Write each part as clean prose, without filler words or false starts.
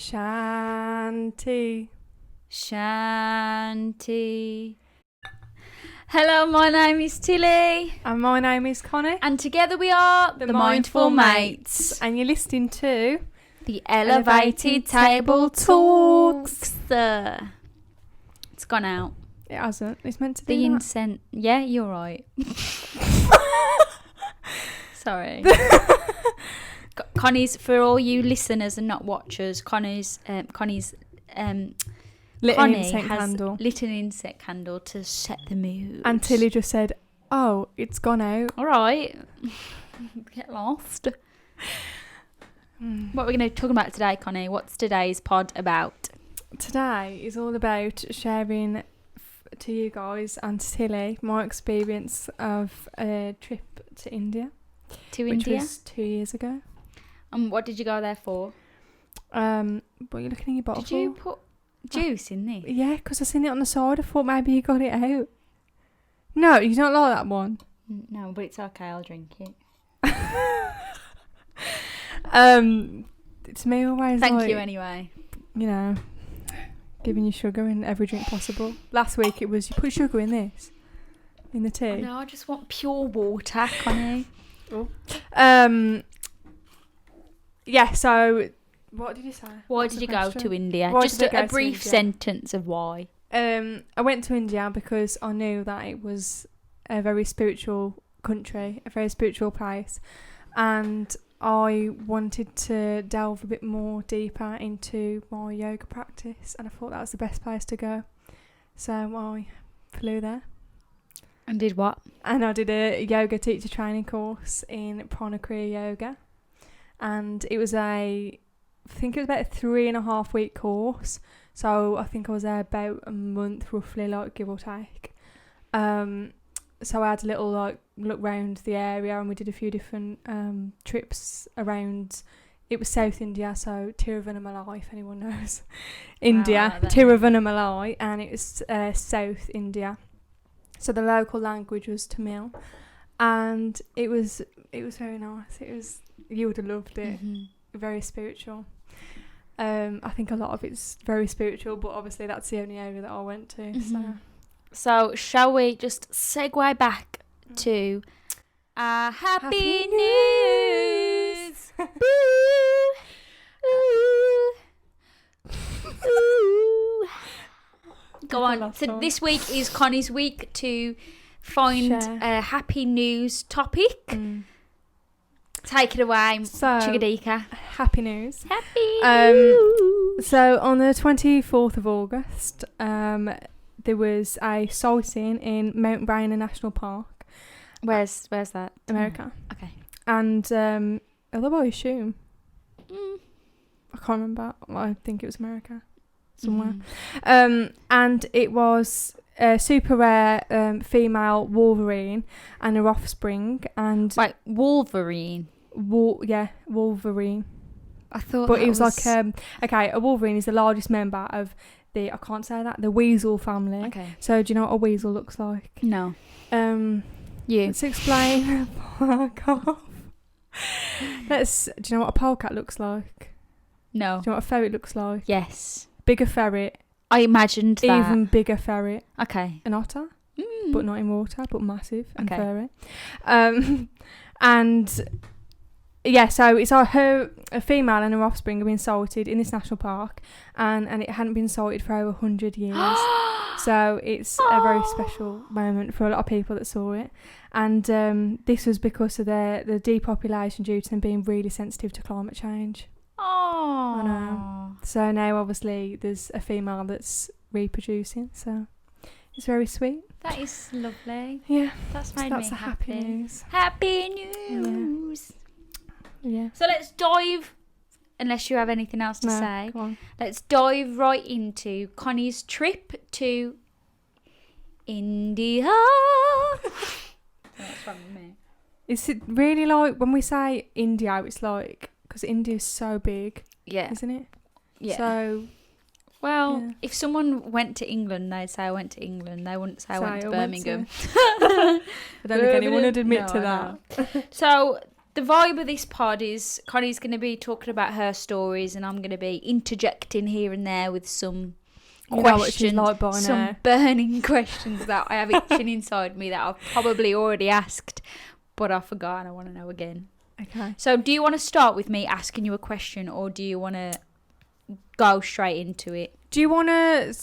Shanti. Shanti. Hello, my name is Tilly. And my name is Connie. And together we are the Mindful Mates. And you're listening to The Elevated Table Talks. It's gone out. It hasn't. It's meant to The be incense. Yeah, you're right. Sorry. Connie's, for all you listeners and not watchers, Connie's lit an Connie incense has candle. lit an incense candle to set the mood. And Tilly just said, oh, it's gone out. All right. Get lost. What are we going to talk about today, Connie? What's today's pod about? Today is all about sharing to you guys and to Tilly my experience of a trip to India. Which was 2 years ago. And what did you go there for? What are you looking in your bottle Did you put juice in this? Yeah, because I seen it on the side. I thought maybe you got it out. No, you don't like that one. No, but it's okay. I'll drink it. It's me always. Thank you anyway. You know, giving you sugar in every drink possible. Last week it was you put sugar in this, in the tea. No, I just want pure water, Connie. Oh. Yeah. So, what did you say? Why did you go to India? Why Just did I go a to brief India? sentence of why. I went to India because I knew that it was a very spiritual country, a very spiritual place, and I wanted to delve a bit more deeper into my yoga practice, and I thought that was the best place to go. So I flew there. And did what? And I did a yoga teacher training course in Prana Kriya yoga, and it was I think it was about a 3.5 week course. So I think I was there about a month roughly, like give or take. So I had a little like look round the area, and we did a few different trips around. It was South India, so Tiruvannamalai, if anyone knows India, Tiruvannamalai, and it was South India. So the local language was Tamil, and it was very nice. You would have loved it. Mm-hmm. Very spiritual. I think a lot of it's very spiritual, but obviously that's the only area that I went to. Mm-hmm. So shall we just segue back to our happy news? Ooh. Go on. So this week is Connie's week to find a happy news topic. Take it away, So, Chigadika. happy news. Happy news. So on the 24th of August, there was a sighting in Mount Rainier National Park. Where's that? America. Okay. And although I assume, I can't remember. I think it was America somewhere. And it was a super rare female wolverine and her offspring. And Wait, Wolverine. Wolverine. I thought, But it was like a wolverine is the largest member of the the weasel family. Okay. So do you know what a weasel looks like? No. You. Let's explain. Fuck off. Do you know what a polecat looks like? No. Do you know what a ferret looks like? Yes. Bigger ferret. I imagined that. Even bigger ferret. Okay. An otter, but not in water, but massive and Okay. furry. And yeah, so it's a female and her offspring have been sighted in this national park, and it hadn't been sighted for over 100 years. So it's a very special moment for a lot of people that saw it. And this was because of the depopulation due to them being really sensitive to climate change. Oh. I know. So now obviously there's a female that's reproducing, so it's very sweet. That is lovely. Yeah. That's So made that's me a happy news. Happy news. Yeah. So let's dive, unless you have anything else to say, Go on. let's dive right into Connie's trip to India. What's wrong with me? Is it really like when we say India, it's like, because India's so big, Yeah. isn't it? Yeah. So, well, yeah. if someone went to England, they'd say I went to England. They wouldn't say I went to Birmingham. I don't think anyone would admit to No. that. So the vibe of this pod is Connie's going to be talking about her stories, and I'm going to be interjecting here and there with some questions, some burning questions that I have itching inside me that I've probably already asked, but I forgot and I want to know again. Okay. So do you want to start with me asking you a question, or do you want to go straight into it? Do you want to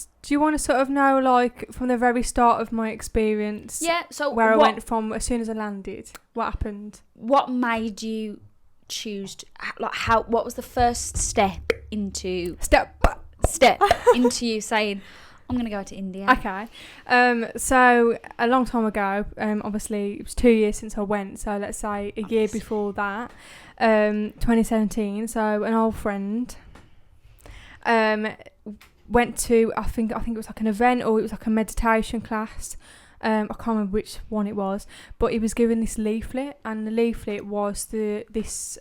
sort of know, like, from the very start of my experience? Yeah. So where I went from as soon as I landed. What happened? What made you choose? What was the first step into into you saying, I'm going to go to India? Okay. So a long time ago, obviously it was 2 years since I went, so let's say a year before that, 2017, so an old friend went to, I think it was like an event, or it was like a meditation class. I can't remember which one it was, but he was given this leaflet, and the leaflet was this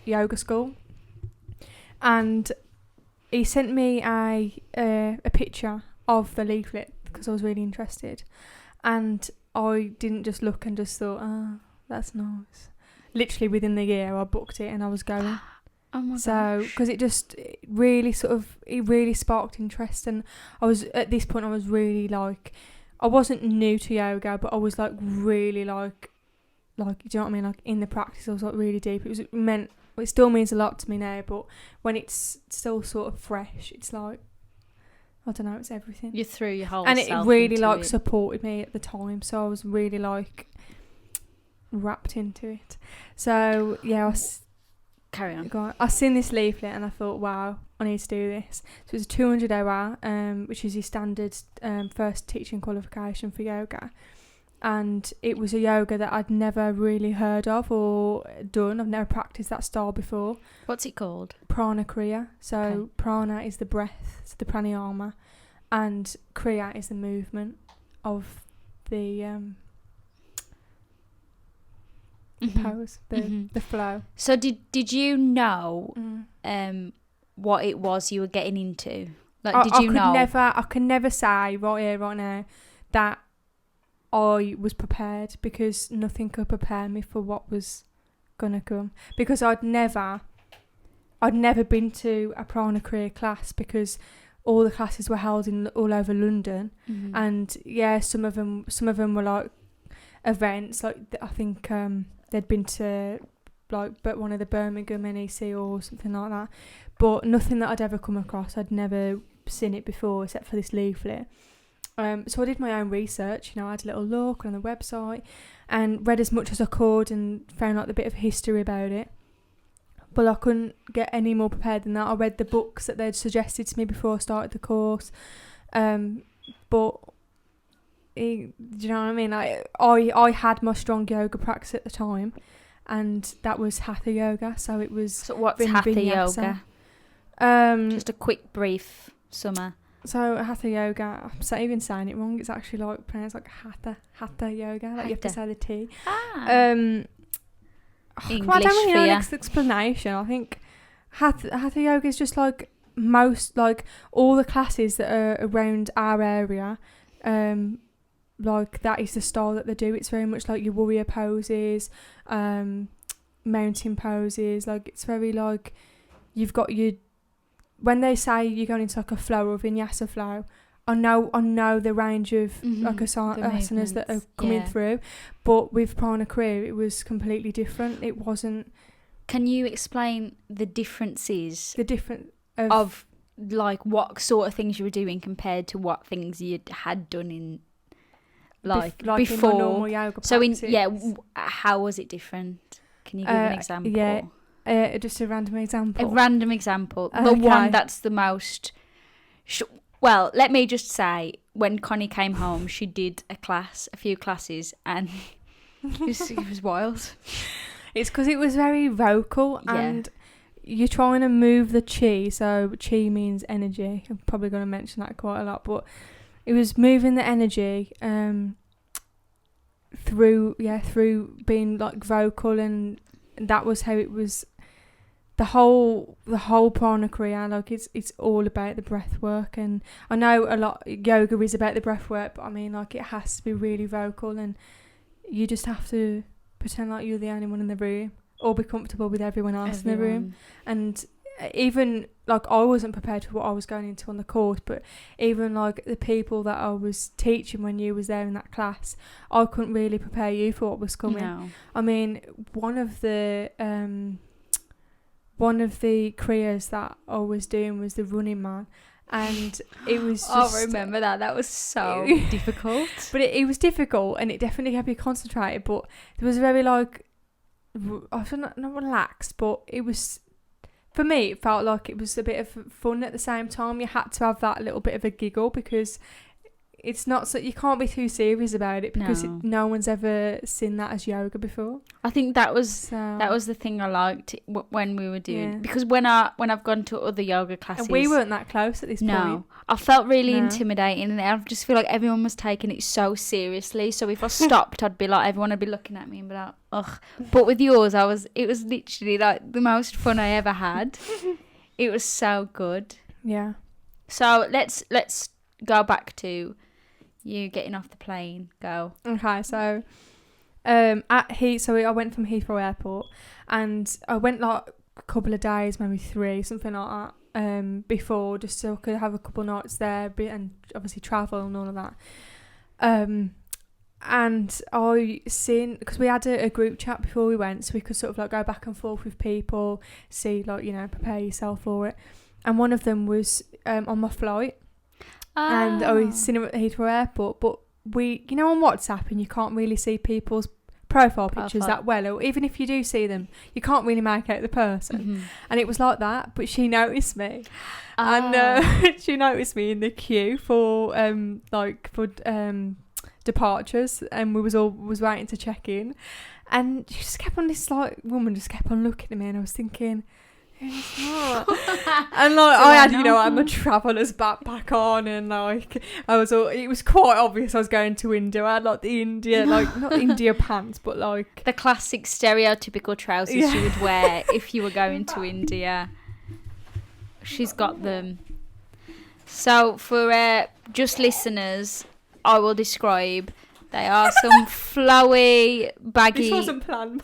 yoga school, and he sent me a picture of the leaflet because I was really interested, and I didn't just look and just thought, oh, that's nice. Literally within the year I booked it and I was going. Oh my gosh. So, because it really sparked interest, and I was, at this point I was really like, I wasn't new to yoga, but I was like really like, do you know what I mean? Like in the practice I was like really deep. It still means a lot to me now, but when it's still sort of fresh, it's like, I don't know, it's everything. You threw your whole and self it really into like it. supported me at the time, so I was really like wrapped into it. So yeah, Carry on. I seen this leaflet and I thought, wow, I need to do this. So it was a 200 hour, which is your standard first teaching qualification for yoga. And it was a yoga that I'd never really heard of or done. I've never practiced that style before. What's it called? Prana Kriya. So okay. Prana is the breath, it's the pranayama, and Kriya is the movement of the pose, the flow. So did you know what it was you were getting into? Like, did you know? I could never say right here, right now, that I was prepared, because nothing could prepare me for what was gonna come. Because I'd never been to a Prana Kriya class, because all the classes were held all over London, and yeah, some of them were like events. Like I think they'd been to like one of the Birmingham NEC or something like that, but nothing that I'd ever come across. I'd never seen it before except for this leaflet. So I did my own research, I had a little look on the website and read as much as I could and found like a bit of history about it. But I couldn't get any more prepared than that. I read the books that they'd suggested to me before I started the course. But do you know what I mean? I had my strong yoga practice at the time, and that was Hatha yoga. So it was. So what's Hatha yoga? Just a quick brief summer. So Hatha yoga, I'm even saying it wrong. It's actually like pronounced like Hatha yoga. Like you have to say the T. English I don't really know fear. an explanation. I think Hatha yoga is just like most, like all the classes that are around our area. Like that is the style that they do. It's very much like your warrior poses, mountain poses. Like it's very like you've got your. When they say you're going into like a flow or vinyasa flow, I know the range of like asanas that are coming through, but with Prana Kriya it was completely different. It wasn't. Can you explain the differences? The different of like what sort of things you were doing compared to what things you had done in like before in my normal yoga practice. So how was it different? Can you give an example? Yeah. Just a random example. The one that's the most. Well, let me just say, when Connie came home, she did a few classes, and it was wild. It's because it was very vocal, and you're trying to move the chi. So chi means energy. I'm probably going to mention that quite a lot, but it was moving the energy through being like vocal, and that was how it was. The whole Prana Kriya, like it's all about the breath work, and I know a lot yoga is about the breath work, but I mean like it has to be really vocal, and you just have to pretend like you're the only one in the room, or be comfortable with everyone else in the room. And even like I wasn't prepared for what I was going into on the course, but even like the people that I was teaching when you was there in that class, I couldn't really prepare you for what was coming. No. I mean, one of the kriyas that I was doing was the Running Man, and it was just, I remember that was so difficult. But it was difficult, and it definitely kept me concentrated, but it was very like, I feel not relaxed, but it was, for me, it felt like it was a bit of fun at the same time. You had to have that little bit of a giggle, because it's not so, you can't be too serious about it, because no one's ever seen that as yoga before. I think that was the thing I liked when we were doing, because when I've gone to other yoga classes, and we weren't that close at this point. No, I felt really intimidating, and I just feel like everyone was taking it so seriously. So if I stopped, I'd be like, everyone would be looking at me and be like, ugh. But with yours, it was literally like the most fun I ever had. It was so good. Yeah. So let's go back to you getting off the plane. Go. Okay, so I went from Heathrow Airport, and I went like a couple of days, maybe 3, something like that, before, just so I could have a couple of nights there, and obviously travel and all of that. And I seen, because we had a group chat before we went, so we could sort of like go back and forth with people, see like, you know, prepare yourself for it. And one of them was on my flight. And I was sitting at Heathrow Airport, but we, you know, on WhatsApp, and you can't really see people's profile pictures that well, or even if you do see them, you can't really make out the person. Mm-hmm. And it was like that, but she noticed me, and she noticed me in the queue for departures, and we was waiting to check in, and she just kept on, this like woman just kept on looking at me, and I was thinking, who's that? And like, I had, you know, I had my traveller's backpack on, and like it was quite obvious I was going to India. I had like the India, like not India pants, but like the classic stereotypical trousers you would wear if you were going to India. She's got them. So for just listeners, I will describe. They are some flowy, baggy. This wasn't planned.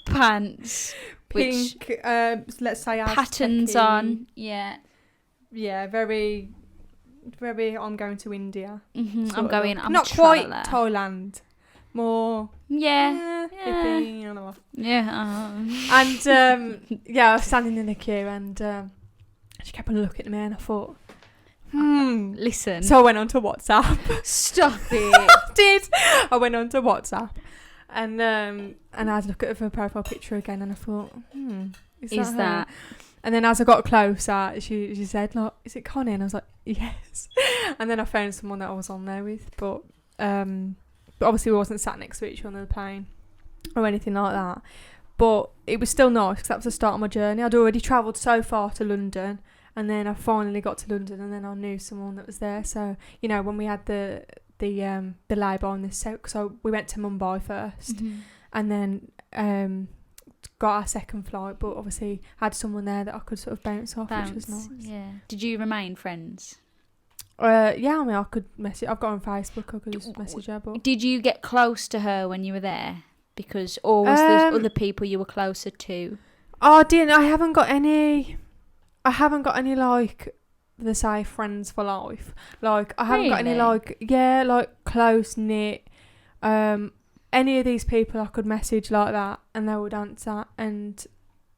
Pants. Pink, let's say patterns on, yeah, very, very. I'm going to India. Mm-hmm. I'm not quite Thailand, more. Yeah. Hippie, you know. Yeah. And I was standing in the queue, and she kept on looking at me, and I thought, listen. So I went on to WhatsApp. Stop it. I went on to WhatsApp. And I had a look at her profile picture again, and I thought, is that? And then as I got closer, she said, like, is it Connie? And I was like, yes. And then I found someone that I was on there with, but obviously we wasn't sat next to each other on the plane or anything like that. But it was still nice, because that was the start of my journey. I'd already travelled so far to London, and then I finally got to London, and then I knew someone that was there. So, you know, when we had the labour on this, so we went to Mumbai first, and then got our second flight, but obviously had someone there that I could sort of bounce off, which was nice. Yeah. Did you remain friends? I mean, I could message. I've got her on Facebook. I could just message her. But did you get close to her when you were there? Because, or was there other people you were closer to? I didn't. I haven't got any like, they say friends for life. Like, I haven't got any like close knit. Any of these people I could message like that, and they would answer, and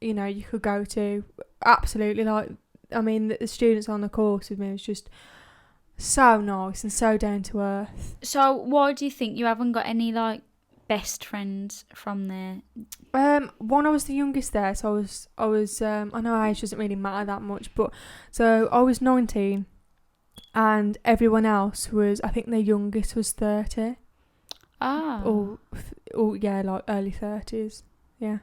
you know, you could go to. Absolutely. Like, I mean, the students on the course with me was just so nice and so down to earth. So why do you think you haven't got any like best friends from there? One, I was the youngest there, so I was I know age doesn't really matter that much, but so I was 19, and everyone else was, I think the youngest was 30. Or yeah, like early 30s. Yeah.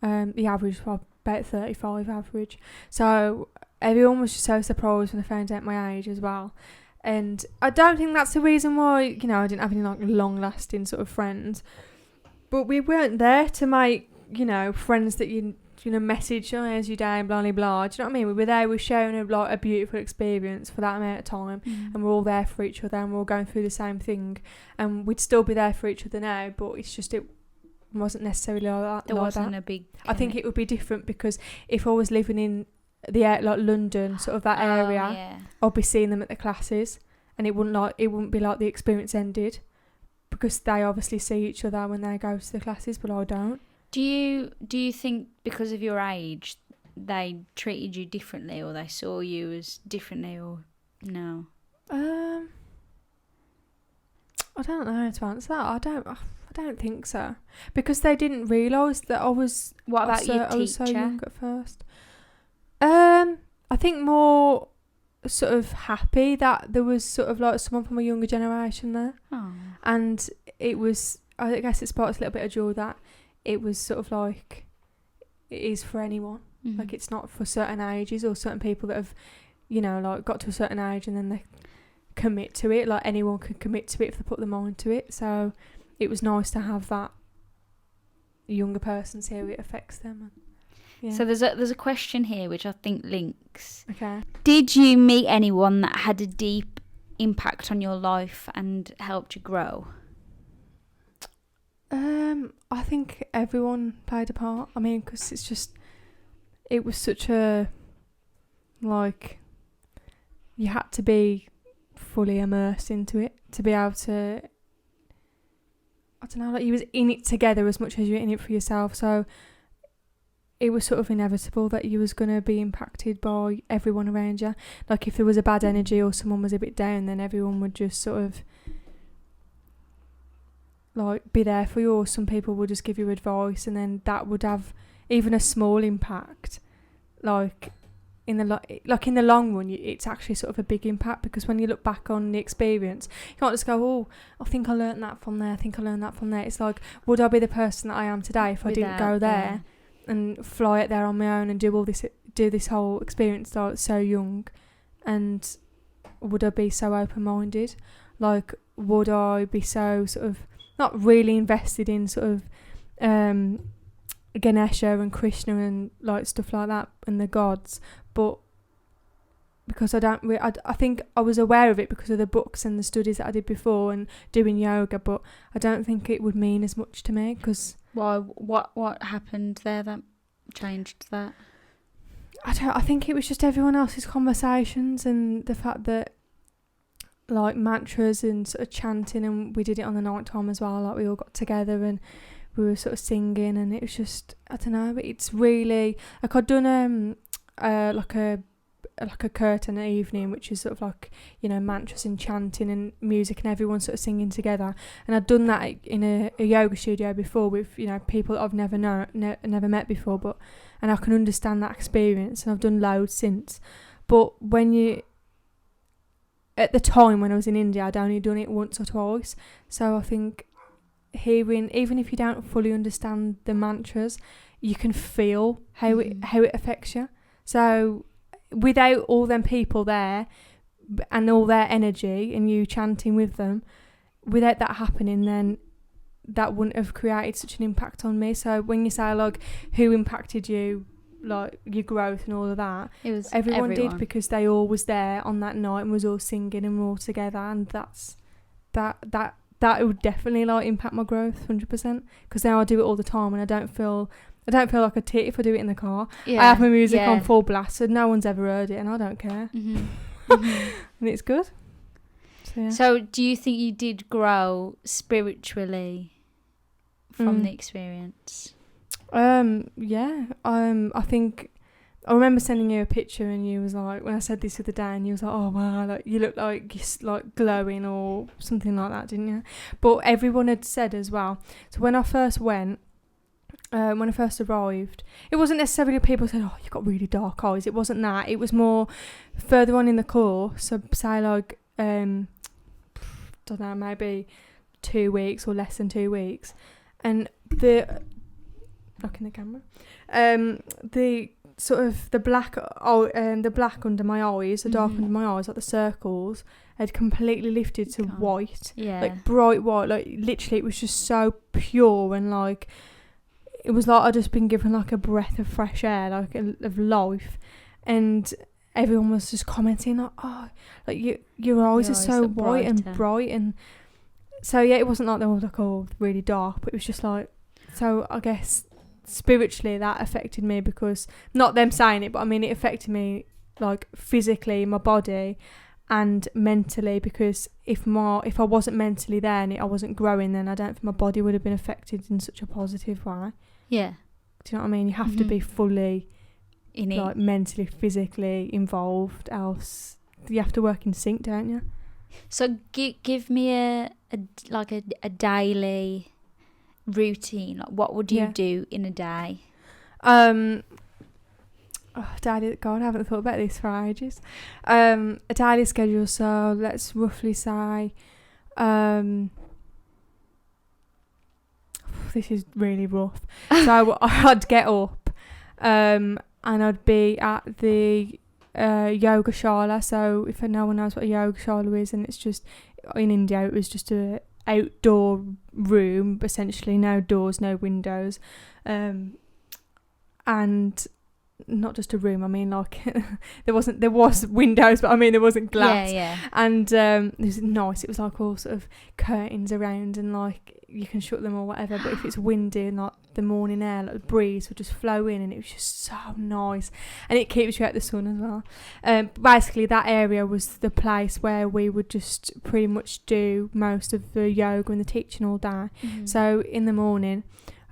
The average was about 35 average. So everyone was just so surprised when they found out my age as well. And I don't think that's the reason why, you know, I didn't have any like long-lasting sort of friends. But we weren't there to make, you know, friends that you know, message, oh, how's your day, blah, blah, blah. Do you know what I mean? We were there, we were sharing a beautiful experience for that amount of time, and we're all there for each other, and we're all going through the same thing, and we'd still be there for each other now, but it's just wasn't necessarily like that. There wasn't a big... I think it would be different because if I was living in the like London, sort of that area, I'd be seeing them at the classes, and it wouldn't be like the experience ended, because they obviously see each other when they go to the classes, but I don't. Do you think because of your age they treated you differently, or they saw you as differently, or no? I don't know how to answer that. I don't think so, because they didn't realise that I was. What about your teacher? I was so young at first. I think more sort of happy that there was sort of like someone from a younger generation there. Oh. And it was, I guess it sparks a little bit of joy that it was sort of like, it is for anyone. Mm-hmm. Like, it's not for certain ages or certain people that have, you know, like got to a certain age and then they commit to it. Like, anyone could commit to it if they put their mind to it. So it was nice to have that younger person see how it affects them. Yeah. So there's a question here which I think links. Okay. Did you meet anyone that had a deep impact on your life and helped you grow? I think everyone played a part. I mean, because it was such a, like, you had to be fully immersed into it to be able to, I don't know, like, you was in it together as much as you're in it for yourself. So it was sort of inevitable that you was going to be impacted by everyone around you. Like, if there was a bad energy or someone was a bit down, then everyone would just sort of, like, be there for you, or some people would just give you advice, and then that would have even a small impact. Like, in the long run, it's actually sort of a big impact, because when you look back on the experience, you can't just go, oh, I think I learnt that from there, I think I learned that from there. It's like, would I be the person that I am today if I didn't go there and fly out there on my own and do this whole experience like so young? And would I be so open-minded? Like, would I be so sort of not really invested in sort of Ganesha and Krishna and like stuff like that and the gods, but because I think I was aware of it because of the books and the studies that I did before and doing yoga, but I don't think it would mean as much to me. Because why? What happened there that changed that? I think it was just everyone else's conversations and the fact that, like, mantras and sort of chanting, and we did it on the night time as well. Like, we all got together and we were sort of singing, and it was just, I don't know, but it's really, like, I'd done like a curtain evening, which is sort of like, you know, mantras and chanting and music and everyone sort of singing together. And I'd done that in a yoga studio before with, you know, people that I've never never met before, and I can understand that experience, and I've done loads since. But at the time when I was in India, I'd only done it once or twice. So I think hearing, even if you don't fully understand the mantras, you can feel how it affects you. So without all them people there and all their energy and you chanting with them, without that happening, then that wouldn't have created such an impact on me. So when you say, like, who impacted you, like your growth and all of that, it was everyone did, because they all was there on that night and was all singing and we're all together, and that would definitely, like, impact my growth 100%, because now I do it all the time and I don't feel like a tit if I do it in the car. I have my music on full blast, so no one's ever heard it, and I don't care. And it's good. So do you think you did grow spiritually from the experience? I think I remember sending you a picture, and you was like, when I said this the other day, and you was like, oh wow, like, you look like you're like glowing or something like that, didn't you? But everyone had said as well. So when I first went, when I first arrived, it wasn't necessarily people said, oh, you've got really dark eyes. It wasn't that. It was more further on in the course. So say like, don't know, maybe 2 weeks or less than 2 weeks, and looking at the camera, the sort of the black under my eyes, the dark under my eyes, like the circles, had completely lifted to white, like bright white, like literally it was just so pure, and like it was like I'd just been given like a breath of fresh air, like of life. And everyone was just commenting like, oh, like your eyes are so white and bright. And so yeah, it wasn't like they were like all really dark, but it was just like so I guess spiritually that affected me, because not them saying it, but I mean it affected me like physically, my body, and mentally, because if I wasn't mentally there and I wasn't growing, then I don't think my body would have been affected in such a positive way. Yeah. Do you know what I mean? You have to be fully in it, like mentally, physically involved, else you have to work in sync, don't you? So give me a daily routine. Like, what would you do in a day? Daily, God, I haven't thought about this for ages. A daily schedule, so let's roughly say, this is really rough. So I'd get up, and I'd be at the yoga shala. So if no one knows what a yoga shala is, and it's just, in India it was just a outdoor room, essentially, no doors, no windows, and not just a room, I mean like there was windows, but I mean there wasn't glass. Yeah. And it was nice. It was like all sort of curtains around, and like you can shut them or whatever, but if it's windy and like the morning air, like the breeze would just flow in, and it was just so nice, and it keeps you out the sun as well. Basically that area was the place where we would just pretty much do most of the yoga and the teaching all day. So in the morning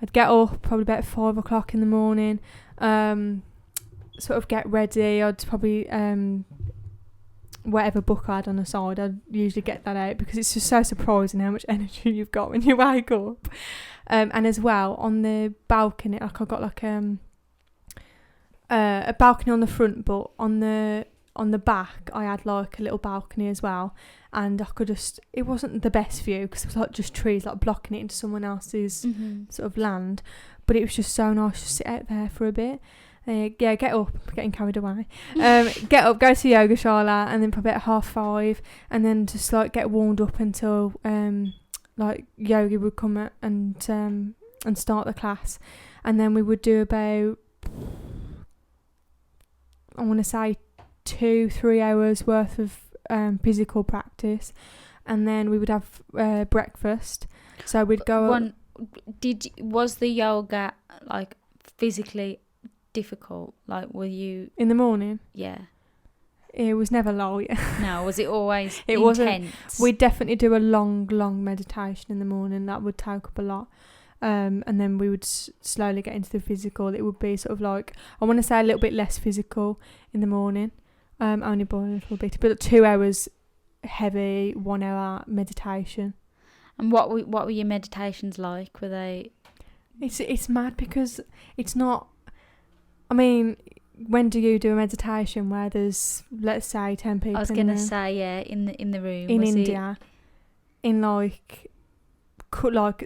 I'd get up probably about 5 o'clock in the morning, sort of get ready. I'd probably whatever book I had on the side, I'd usually get that out, because it's just so surprising how much energy you've got when you wake up. And as well, on the balcony, like I got like a balcony on the front, but on the back I had like a little balcony as well, and I could just, it wasn't the best view because it was like just trees like blocking it into someone else's sort of land, but it was just so nice to sit out there for a bit. Get up, getting carried away. Get up, go to yoga shala, and then probably at 5:30, and then just like get warmed up until like yogi would come and start the class, and then we would do about, I want to say 2-3 hours worth of physical practice, and then we would have breakfast. So we'd go. Was the yoga like physically difficult? Like, were you in the morning? Yeah. It was never light. No, was it always it intense? Wasn't. We'd definitely do a long meditation in the morning. That would take up a lot. And then we would slowly get into the physical. It would be sort of like, I want to say a little bit less physical in the morning, only by a little bit. But 2 hours heavy, 1 hour meditation. And what were your meditations like? Were they? It's mad because it's not. I mean, when do you do a meditation where there's, let's say, 10 people? I was gonna say, yeah, in the room in India, in like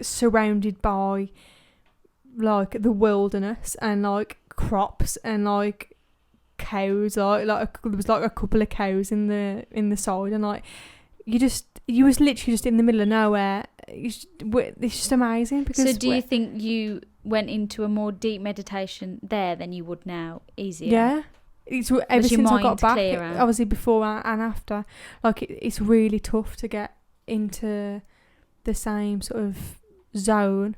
surrounded by like the wilderness and like crops and like cows, like there was like a couple of cows in the side, and like you was literally just in the middle of nowhere. It's just amazing. Because so do you think you went into a more deep meditation there than you would now? Easier? Yeah. It's ever since I got back, obviously before and after, like it's really tough to get into the same sort of zone.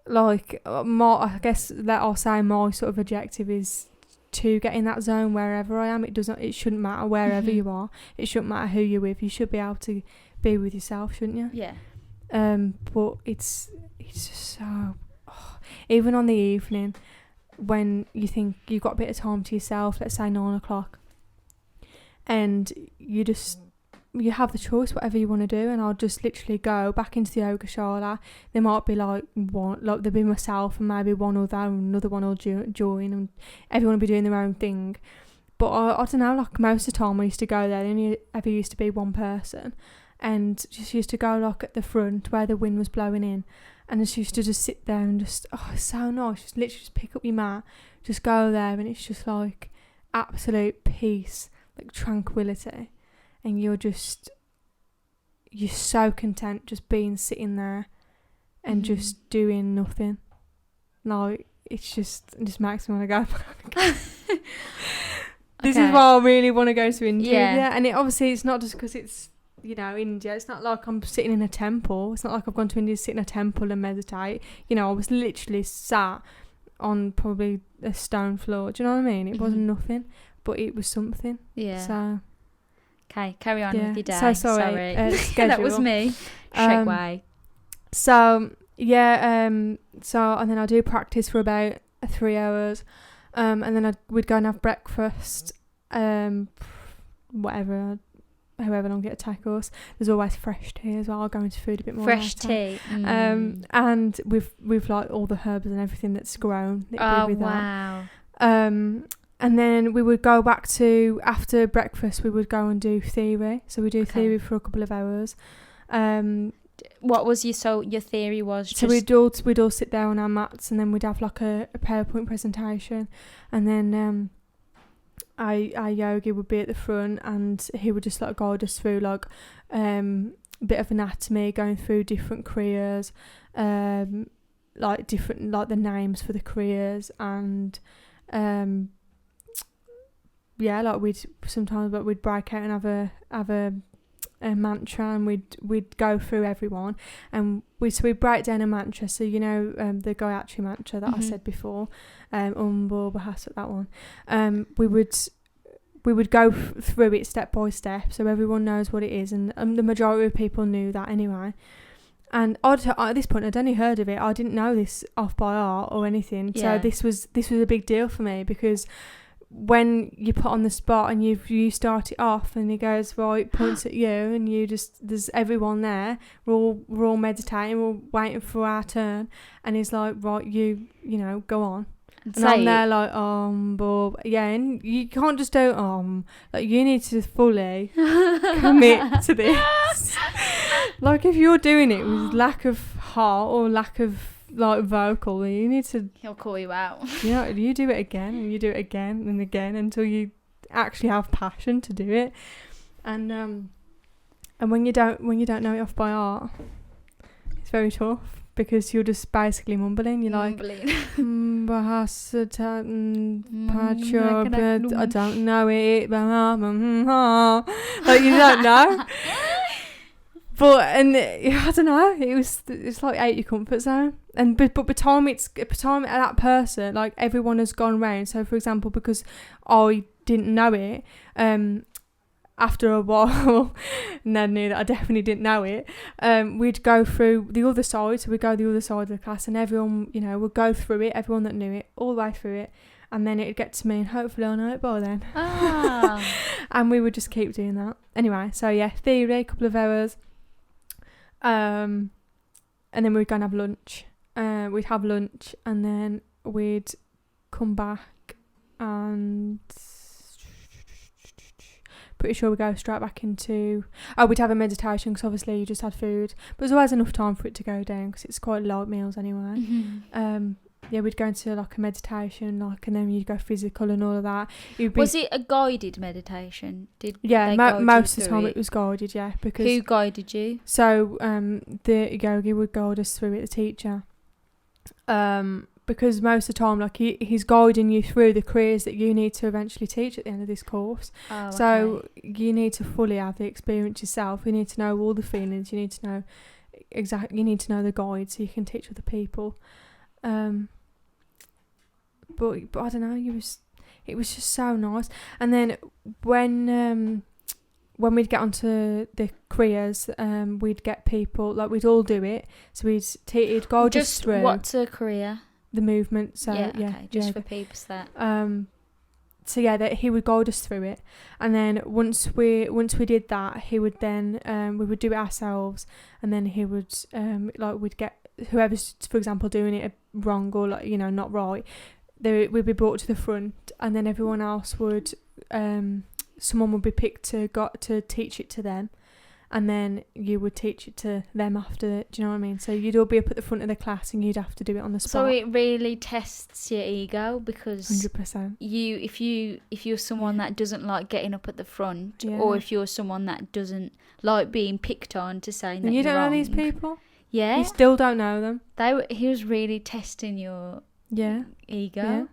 Like I guess that I'll say my sort of objective is to get in that zone wherever I am. It shouldn't matter wherever you are. It shouldn't matter who you're with. You should be able to be with yourself, shouldn't you? Yeah. But it's just so, even on the evening when you think you've got a bit of time to yourself, let's say 9 o'clock, and you have the choice whatever you want to do, and I'll just literally go back into the yoga shala. There might be like there'll be myself and maybe one other, and another one will join, and everyone will be doing their own thing. But I don't know, like most of the time I used to go there, there only ever used to be one person, and just used to go like at the front where the wind was blowing in, and just used to just sit there and just, it's so nice, just literally just pick up your mat, just go there, and it's just like absolute peace, like tranquility, and you're so content just sitting there and just doing nothing. Like it just makes me want to go back. This is why I really want to go to India. Yeah, and obviously it's not just because it's India. It's not like I'm sitting in a temple. It's not like I've gone to India to sit in a temple and meditate. I was literally sat on probably a stone floor. Do you know what I mean? It wasn't nothing, but it was something. Yeah. So. Okay, carry on with your day. So sorry. That was me. Segue. So and then I do practice for about 3 hours, and then we'd go and have breakfast, however long it take us. There's always fresh tea as well. I'll go into food a bit more fresh later. Tea. And with like all the herbs and everything that's grown. Wow. And then we would go back to, after breakfast, we would go and do theory. So we do theory for a couple of hours. What was your theory was? So we'd all sit there on our mats, and then we'd have like a PowerPoint presentation, and then our yogi would be at the front, and he would just like guide us through like a bit of anatomy, going through different kriyas, like different, like the names for the kriyas, and like we'd break out and have a mantra, and we'd go through everyone, and we'd break down a mantra. So the Gayatri mantra that I said before, Bahasat, that one. We would go through it step by step, so everyone knows what it is, and the majority of people knew that anyway. And at this point, I'd only heard of it. I didn't know this off by heart or anything. Yeah. So this was a big deal for me, because when you put on the spot and you start it off, and he goes, right, points at you, and there's everyone there, we're all meditating, we're waiting for our turn, and he's like, right, you go on. And I'm there like, Bob. Yeah, and you can't just do, like, you need to fully commit to this. Like, if you're doing it with lack of heart or lack of, like, vocal, you need to... He'll call you out. You do it again, and you do it again and again until you actually have passion to do it. And when you don't know it off by heart, it's very tough. Because you're just basically mumbling. You're like, Bahasata, I don't know it. Like, you don't know. But I don't know. It's like out your comfort zone. And but by the time that person, like, everyone has gone round. So for example, because I didn't know it, after a while, Ned knew that I definitely didn't know it, we'd go through the other side. So we'd go the other side of the class, and everyone, would go through it, everyone that knew it, all the way through it. And then it'd get to me, and hopefully I'll know it by then. And we would just keep doing that. Anyway, so yeah, theory, a couple of hours. And then we'd go and have lunch. We'd have lunch, and then we'd come back, and... pretty sure we go straight back into... we'd have a meditation, because obviously you just had food. But there's always enough time for it to go down, because it's quite light meals anyway. We'd go into like a meditation, like, and then you'd go physical and all of that. Was it a guided meditation? Most of the time it was guided, yeah. Because who guided you? So the yogi would guide us through it, the teacher. Because most of the time, like, he's guiding you through the kriyas that you need to eventually teach at the end of this course. So you need to fully have the experience yourself. You need to know all the feelings. You need to know you need to know the guide, so you can teach other people. But I don't know. It was just so nice. And then when we'd get onto the kriyas, we'd get people, like, we'd all do it. So he'd guide us through. What's a kriya? The movement. So for peeps that. So yeah, that he would guide us through it, and then once we did that, he would then we would do it ourselves, and then he would we'd get whoever's, for example, doing it wrong or, like, not right, we'd be brought to the front, and then everyone else would someone would be picked to teach it to them, and then you would teach it to them after. Do you know what I mean? So you'd all be up at the front of the class, and you'd have to do it on the spot. So it really tests your ego, because 100%. If you're someone that doesn't like getting up at the front, or if you're someone that doesn't like being picked on to say that and you don't wrong, know these people. Yeah, you still don't know them. He was really testing your ego. Yeah.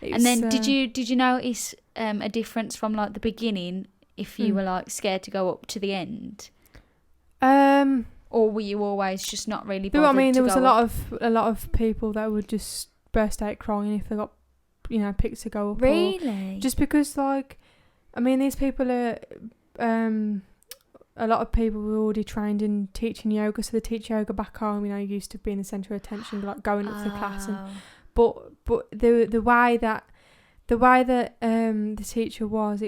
And then did you notice a difference from, like, the beginning, if you were, like, scared to go up to the end? Or were you always just not really but bothered? I mean, there was a lot of people that would just burst out crying if they got, picked to go up. Really? Just because, like, I mean, these people are, a lot of people were already trained in teaching yoga, so they teach yoga back home. Used to being the centre of attention, like going up to the class, but the way that the teacher was,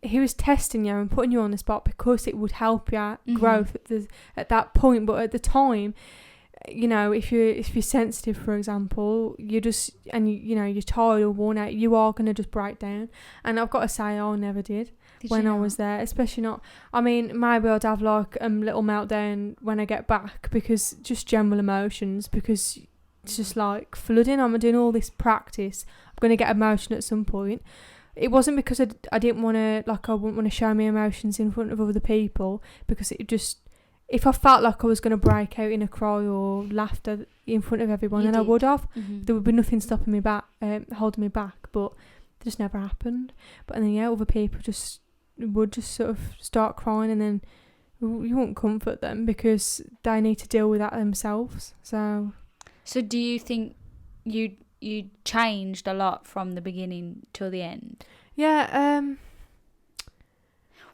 he was testing you and putting you on the spot because it would help your growth at that point. But at the time, if you're sensitive, for example, you're tired or worn out, you are going to just break down. And I've got to say, I never did when I was there, especially not. I mean, maybe I'd have like a little meltdown when I get back, because just general emotions, because it's just like flooding. I'm doing all this practice. I'm going to get emotional at some point. It wasn't because I didn't want to, like, I wouldn't want to show my emotions in front of other people, because it just, if I felt like I was going to break out in a cry or laughter in front of everyone, then I would have. There would be nothing stopping me back, holding me back, but it just never happened. But then, other people would just sort of start crying, and then you won't comfort them because they need to deal with that themselves. So do you think you changed a lot from the beginning till the end? Yeah.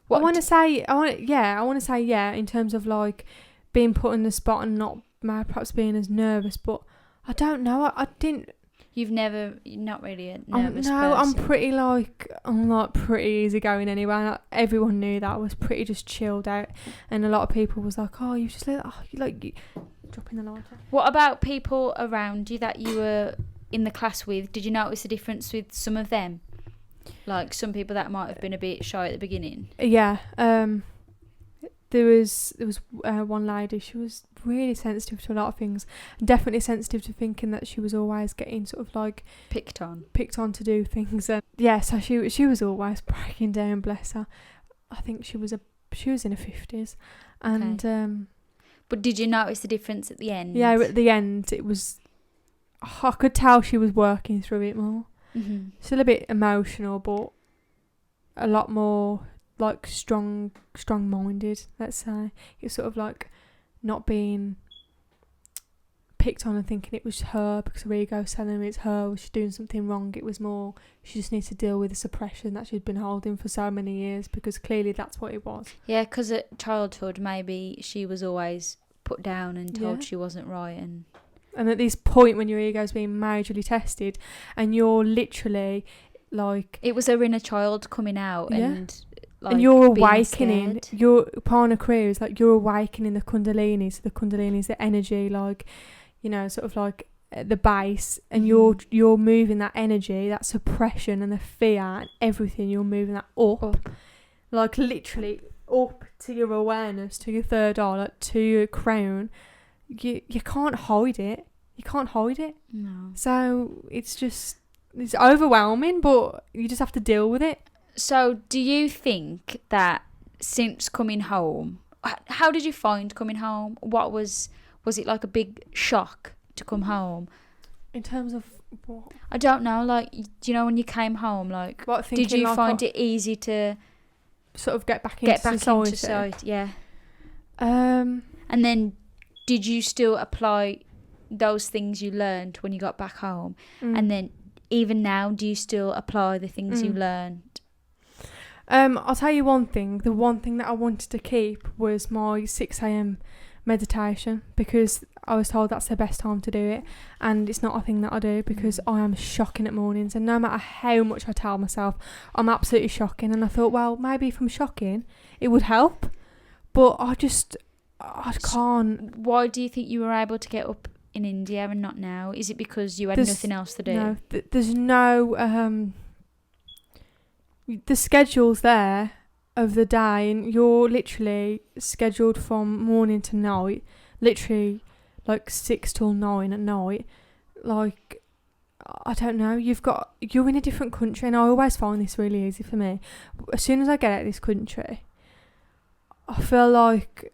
I want to say yeah, in terms of like being put on the spot and not perhaps being as nervous, but I don't know. I didn't. You're not really a nervous person. I'm like pretty easygoing anyway. And everyone knew that I was pretty just chilled out, and a lot of people was like, "Oh, you just like dropping the lighter." What about people around you that you were in the class with? Did you notice a difference with some of them? Like some people that might have been a bit shy at the beginning? Yeah. There was one lady, she was really sensitive to a lot of things. Definitely sensitive to thinking that she was always getting sort of like picked on to do things. And so she was always breaking down, bless her. I think she was in her 50s. And okay. But did you notice the difference at the end? Yeah, at the end it was, I could tell she was working through it more. Still a bit emotional, but a lot more like strong-minded, let's say. It's sort of like not being picked on and thinking it was her because her ego was telling me it's her, she's doing something wrong. It was more she just needs to deal with the suppression that she'd been holding for so many years, because clearly that's what it was. Yeah, because at childhood maybe she was always put down and told she wasn't right, and at this point when your ego's being majorly tested and you're literally like, it was her inner child coming out and like, and you're awakening. Your Prana Kriya is like you're awakening the Kundalini. So the Kundalini is the energy, like, sort of like at the base, and you're moving that energy, that suppression and the fear and everything. You're moving that up. Like literally up to your awareness, to your third eye, like to your crown. You can't hide it. You can't hide it. No. So it's overwhelming, but you just have to deal with it. So do you think that since coming home, how did you find coming home? What was it like a big shock to come home? In terms of what? I don't know, like, do you know when you came home, like, did you find it easy to sort of get back into society? Yeah. And then did you still apply those things you learned when you got back home? And then even now, do you still apply the things you learned? I'll tell you one thing. The one thing that I wanted to keep was my 6 a.m. meditation, because I was told that's the best time to do it, and it's not a thing that I do because I am shocking at mornings, and no matter how much I tell myself, I'm absolutely shocking. And I thought, well, maybe if I'm shocking, it would help, but I can't. Why do you think you were able to get up in India and not now? Is it because you had nothing else to do? No, there's no the schedule's there of the day, and you're literally scheduled from morning to night, literally like 6 till 9 at night. Like, I don't know, you're in a different country, and I always find this really easy for me. As soon as I get out of this country, I feel like,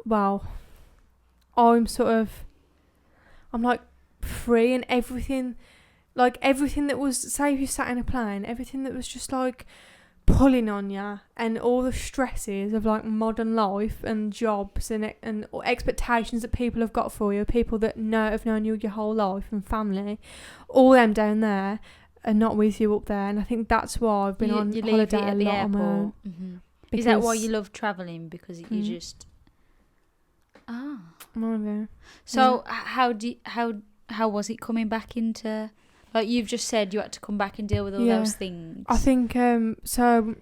well, I'm like free, and everything that was, say if you sat in a plane, everything that was just like pulling on you, and all the stresses of like modern life and jobs and expectations that people have got for you, people that have known you your whole life and family, all them down there are not with you up there. And I think that's why I've been on holiday a lot on my own. Mm-hmm. Is that why you love travelling? Because you just So how was it coming back into, like you've just said, you had to come back and deal with all those things? I think so.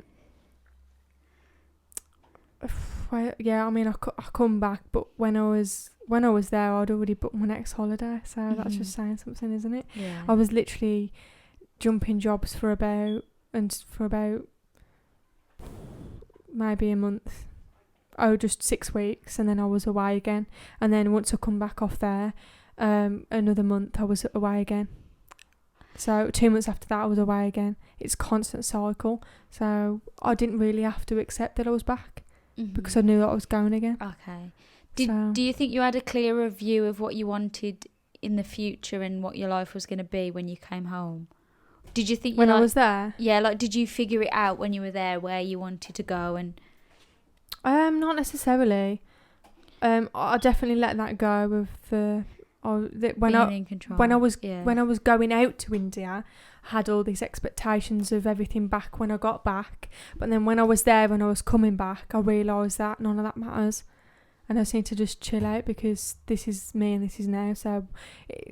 I mean, I come back, but when I was there, I'd already booked my next holiday. So that's just saying something, isn't it? Yeah. I was literally jumping jobs for about maybe a month. Just 6 weeks, and then I was away again. And then once I come back off there, another month I was away again. So 2 months after that I was away again. It's a constant cycle. So I didn't really have to accept that I was back because I knew that I was going again. Okay. Do you think you had a clearer view of what you wanted in the future and what your life was going to be when you came home? Did you think when I was there? Yeah, like did you figure it out when you were there where you wanted to go? And not necessarily. I definitely let that go with when I was going out to India, I had all these expectations of everything back when I got back. But then when I was there, when I was coming back, I realised that none of that matters. And I just need to just chill out because this is me and this is now. So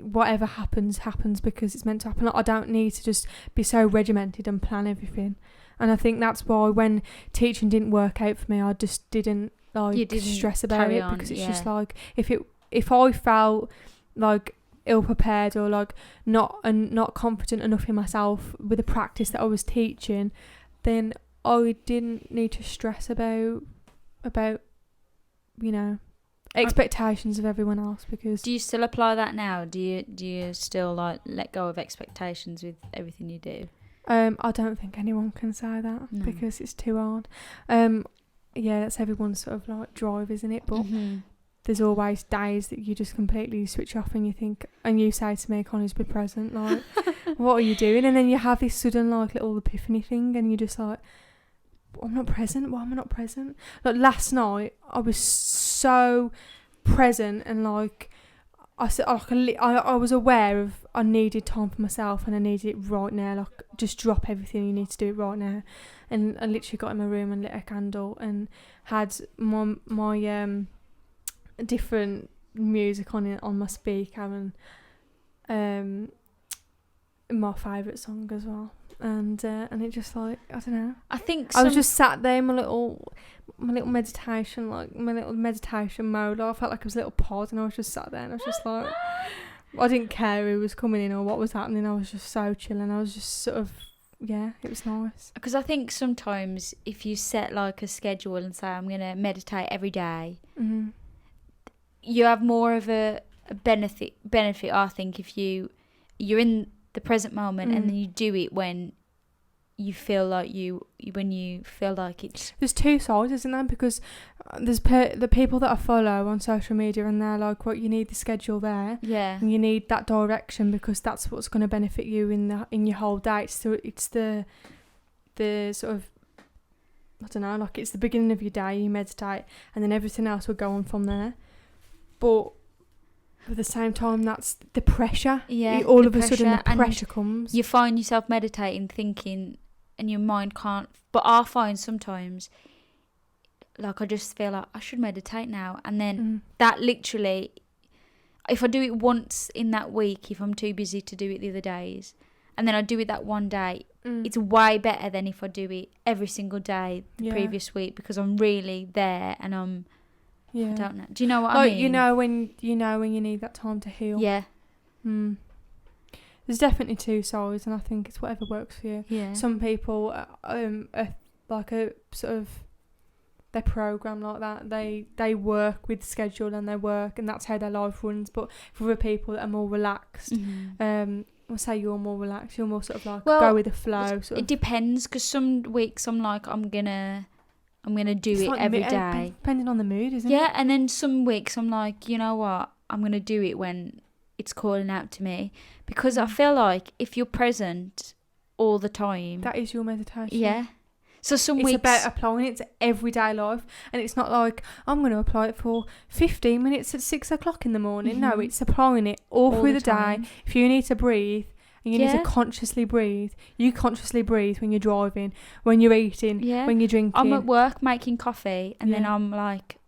whatever happens because it's meant to happen. I don't need to just be so regimented and plan everything. And I think that's why when teaching didn't work out for me, I just didn't stress about it because it's just like if I felt like ill prepared or like not confident enough in myself with the practice that I was teaching, then I didn't need to stress about expectations of everyone else. Because do you still apply that now? Do you still like let go of expectations with everything you do? I don't think anyone can say that because it's too hard. That's everyone's sort of like drive, isn't it? But there's always days that you just completely switch off and you think, and you say to me, Connie's be present, like, what are you doing? And then you have this sudden like little epiphany thing and you're just like, I'm not present. Why am I not present? Like last night, I was so present and like, I was aware of I needed time for myself and I needed it right now. Like, just drop everything. You need to do it right now. And I literally got in my room and lit a candle and had my different music on my speaker and my favourite song as well. And it just like, I don't know. I think I was just sat there in my little meditation, like my little meditation mode. I felt like it was a little pod, and I was just sat there, and I was just like, I didn't care who was coming in or what was happening. I was just so chilling. I was just sort of, it was nice. Because I think sometimes if you set like a schedule and say I'm gonna meditate every day, you have more of a benefit. I think if you're in the present moment and then you do it when you feel like it's... There's two sides, isn't there? Because there's the people that I follow on social media and they're like, well, you need the schedule there. Yeah. And you need that direction because that's what's going to benefit you in your whole day. So it's the sort of, I don't know, like it's the beginning of your day, you meditate and then everything else will go on from there. But at the same time, that's the pressure. Yeah. All of a sudden, the pressure comes. You find yourself meditating, thinking, and your mind can't. But I find sometimes, like, I just feel like I should meditate now. And then that literally, if I do it once in that week, if I'm too busy to do it the other days, and then I do it that one day, it's way better than if I do it every single day the previous week because I'm really there and I'm... Yeah. I don't know. Do you know what I mean? You know when you need that time to heal. Yeah. There's definitely two sides, and I think it's whatever works for you. Yeah. Some people are like a sort of their program like that. They work with schedule and they work, and that's how their life runs. But for other people that are more relaxed, I'll say you're more relaxed. You're more sort of like go with the flow. It depends because some weeks I'm like I'm gonna do it like every day. Depending on the mood, isn't it? Yeah, and then some weeks I'm like, you know what? I'm going to do it when it's calling out to me. Because I feel like if you're present all the time... That is your meditation. Yeah. So some it's weeks... about applying it to everyday life. And it's not like, I'm going to apply it for 15 minutes at 6 o'clock in the morning. No, it's applying it all through the day. If you need to breathe, and you need to consciously breathe. You consciously breathe when you're driving, when you're eating, when you're drinking. I'm at work making coffee, and then I'm like,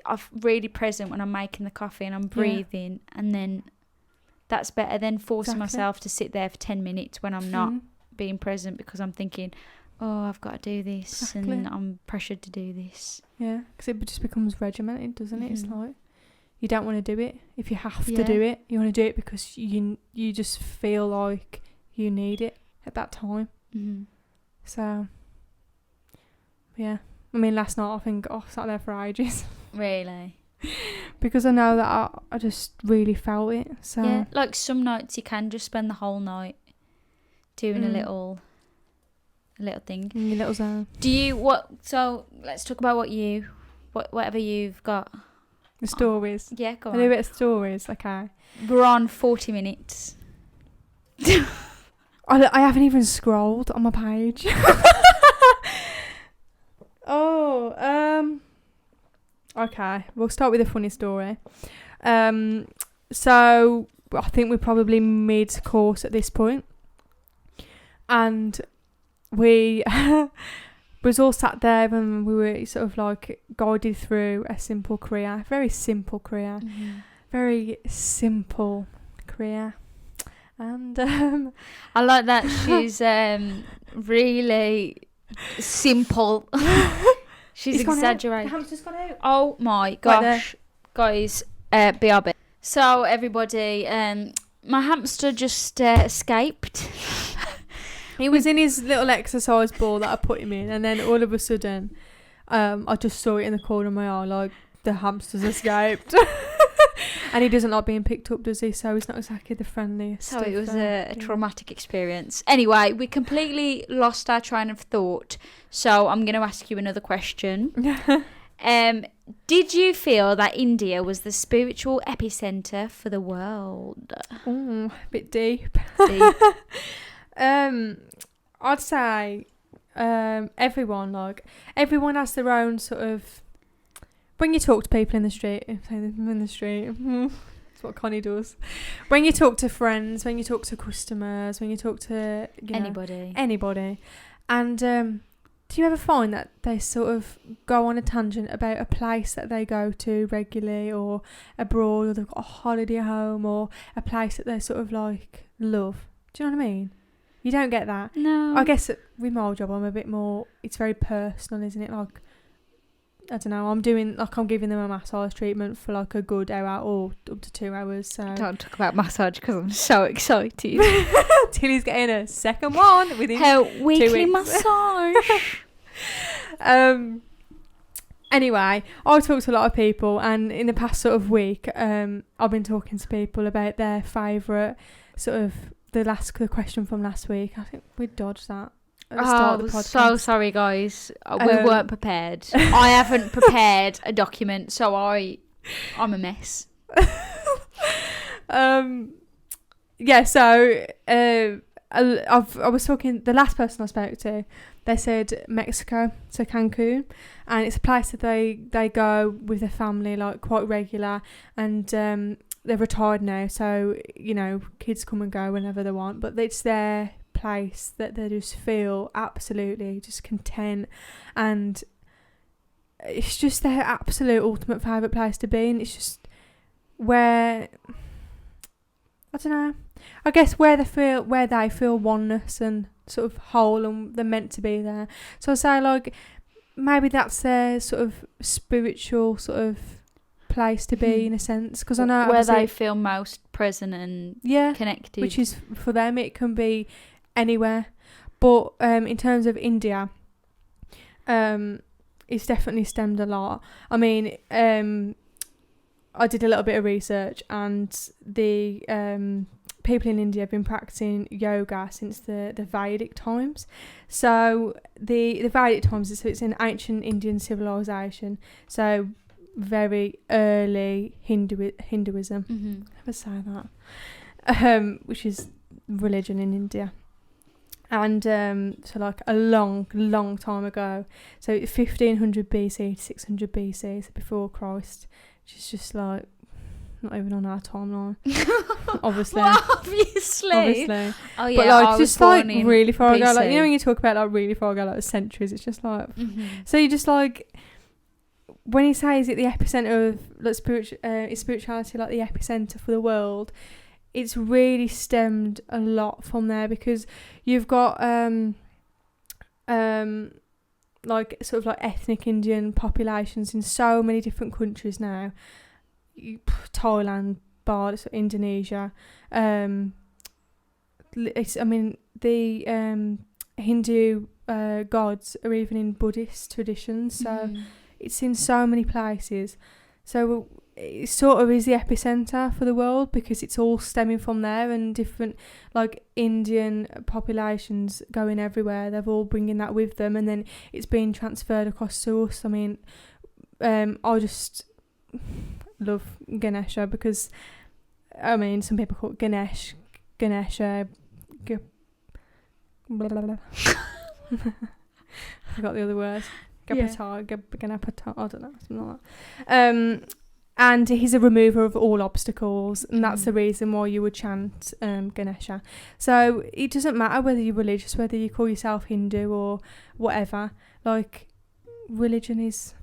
I'm really present when I'm making the coffee and I'm breathing, and then that's better than forcing myself to sit there for 10 minutes when I'm not being present because I'm thinking, oh, I've got to do this and I'm pressured to do this. Yeah, because it just becomes regimented, doesn't it? It's like you don't want to do it. If you have to do it, you want to do it because you just feel like you need it at that time. So, yeah. I mean, last night I think I sat there for ages. Really? Because I know that I just really felt it. So yeah, like some nights you can just spend the whole night doing a little thing. In your little zone. So let's talk about whatever you've got. The stories. Yeah, go on. I do a bit of stories, okay. We're on 40 minutes. I haven't even scrolled on my page. Okay, we'll start with a funny story. So I think we're probably mid-course at this point. And we was all sat there and we were sort of like guided through a simple Kriya. Very simple Kriya. Very simple Kriya. And I like that she's really simple. She's exaggerating. The hamster's got out. Oh my gosh. Guys, BRB. So everybody, my hamster just escaped. He was in his little exercise ball that I put him in, and then all of a sudden, I just saw it in the corner of my eye, like the hamster's escaped. And he doesn't like being picked up, does he? So he's not exactly the friendliest. So it was a traumatic experience. Anyway, we completely lost our train of thought. So I'm going to ask you another question. Did you feel that India was the spiritual epicenter for the world? A bit deep. I'd say everyone has their own sort of. When you talk to people in the street, that's what Connie does. When you talk to friends, when you talk to customers, when you talk to anybody, and do you ever find that they sort of go on a tangent about a place that they go to regularly, or abroad, or they've got a holiday home, or a place that they sort of like love? Do you know what I mean? You don't get that. No. I guess with my job, I'm a bit more. It's very personal, isn't it? Like, I don't know. I'm giving them a massage treatment for like a good hour or up to 2 hours. So don't talk about massage because I'm so excited. Tilly's getting a second one within her weekly massage. Anyway, I talked to a lot of people, and in the past sort of week, I've been talking to people about their favourite sort of the question from last week. I think we dodged that. So sorry, guys. We weren't prepared. I haven't prepared a document, so I'm a mess. Yeah. So I was talking. The last person I spoke to, they said Mexico, so Cancun, and it's a place that they go with their family like quite regular, and they're retired now, so kids come and go whenever they want, but it's their place that they just feel absolutely just content, and it's just their absolute ultimate favourite place to be, and it's just where I don't know, I guess where they feel oneness and sort of whole, and they're meant to be there. So I say like maybe that's their sort of spiritual sort of place to be in a sense, because I know where they feel most present and connected, which is for them it can be anywhere, but in terms of India, it's definitely stemmed a lot. I mean, I did a little bit of research, and the people in India have been practicing yoga since the Vedic times. So the Vedic times, it's an ancient Indian civilization, so very early Hinduism. Never say that. Which is religion in India. And so like a long time ago, so 1500 BC to 600 BC, so before Christ, which is just like not even on our timeline. Obviously. Well, obviously. Oh yeah, but like just like really far ago, BC. like you know when you talk about like really far ago, like centuries, it's just like so you just like when you say is it the epicenter of like is spirituality like the epicenter for the world, it's really stemmed a lot from there, because you've got like sort of like ethnic Indian populations in so many different countries now. Thailand, Bali, so Indonesia. The Hindu gods are even in Buddhist traditions, so it's in so many places. So it sort of is the epicenter for the world, because it's all stemming from there, and different like Indian populations going everywhere. They're all bringing that with them, and then it's being transferred across to us. I mean, I just love Ganesha, because I mean some people call it Ganesha. Blah, blah, blah. I forgot the other words. Ganapata, I don't know, something like that. And he's a remover of all obstacles, and that's the reason why you would chant Ganesha. So it doesn't matter whether you're religious, whether you call yourself Hindu or whatever. Like religion is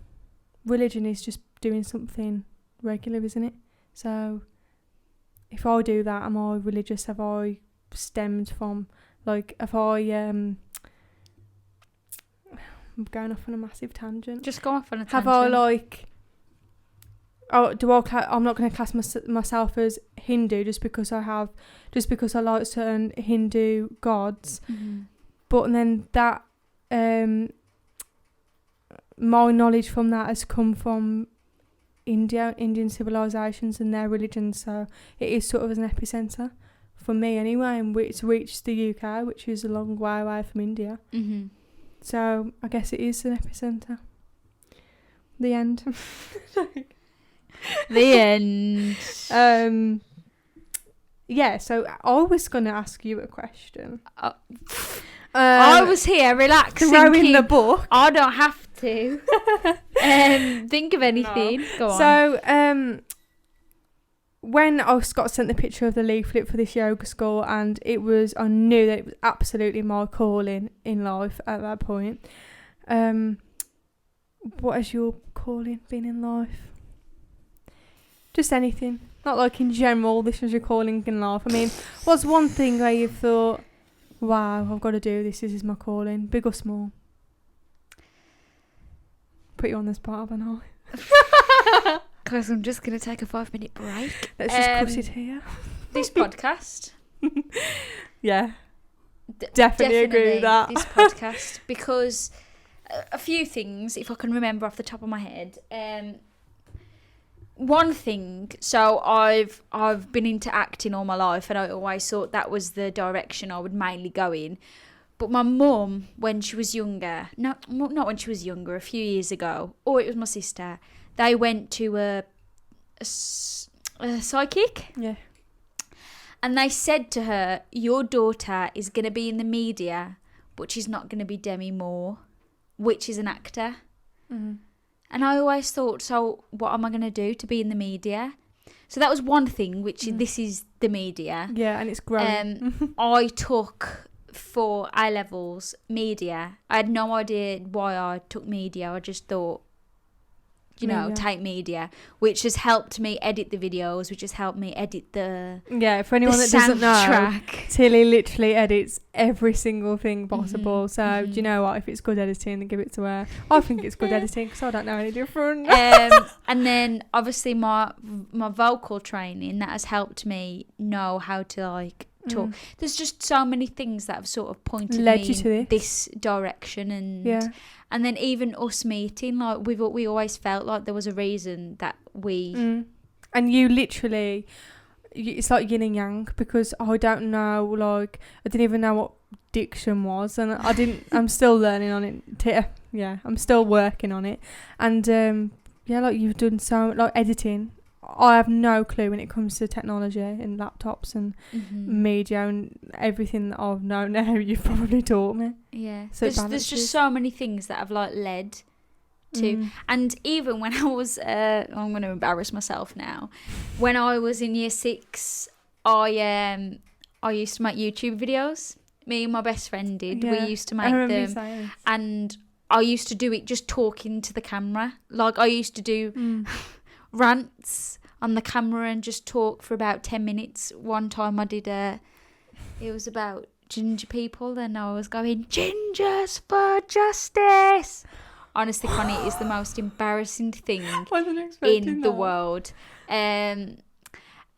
just doing something regular, isn't it? So if I do that, am I religious? Have I stemmed from like have I I'm going off on a massive tangent. Just go off on a tangent. Have I like I'm not going to class myself as Hindu just because I like certain Hindu gods, but then that my knowledge from that has come from Indian civilizations and their religions, so it is sort of an epicenter for me anyway, and it's reached the UK, which is a long way away from India. So I guess it is an epicenter. The end. The end. Yeah, so I was going to ask you a question. I was here relaxing. Throwing the book. I don't have to. Think of anything. No. Go on. So, when I got sent the picture of the leaflet for this yoga school, and I knew that it was absolutely my calling in life at that point. What has your calling been in life? Just anything. Not like in general, this was your calling in life. I mean, what's one thing where you thought, wow, I've got to do this is my calling, big or small? Put you on the spot, haven't I? Because I'm just going to take a 5-minute break. Let's just cut it here. This podcast. Yeah. Definitely agree with that. This podcast, because a few things, if I can remember off the top of my head. One thing, so I've been into acting all my life, and I always thought that was the direction I would mainly go in. But my mum, when she was younger, not when she was younger, a few years ago, or it was my sister, they went to a psychic. Yeah. And they said to her, your daughter is going to be in the media, but she's not going to be Demi Moore, which is an actor. And I always thought, so what am I going to do to be in the media? So that was one thing, which this is the media. Yeah, and it's growing. I took for A-levels media. I had no idea why I took media. I just thought, take media, which has helped me edit the videos, which has helped me edit the for anyone that doesn't know, Tilly literally edits every single thing possible. So do you know what? If it's good editing, then give it to her. I think it's good editing because I don't know any different. And then obviously my vocal training, that has helped me know how to talk. There's just so many things that have sort of pointed me in this direction, and then even us meeting, like we always felt like there was a reason that we and you literally, it's like yin and yang, because I don't know, like I didn't even know what diction was, and I'm still learning on it. I'm still working on it, and like you've done so, like editing, I have no clue when it comes to technology and laptops and media and everything that I've known now. You've probably taught me. Yeah. So there's just so many things that I've like led to, and even when I was, I'm going to embarrass myself now. When I was in year 6, I used to make YouTube videos. Me and my best friend did. Yeah, we used to make them, and I used to do it just talking to the camera. Like I used to do rants on the camera and just talk for about 10 minutes. One time I did it was about ginger people, and I was going, "Gingers for justice." Honestly, Connie, it is the most embarrassing thing in the world. And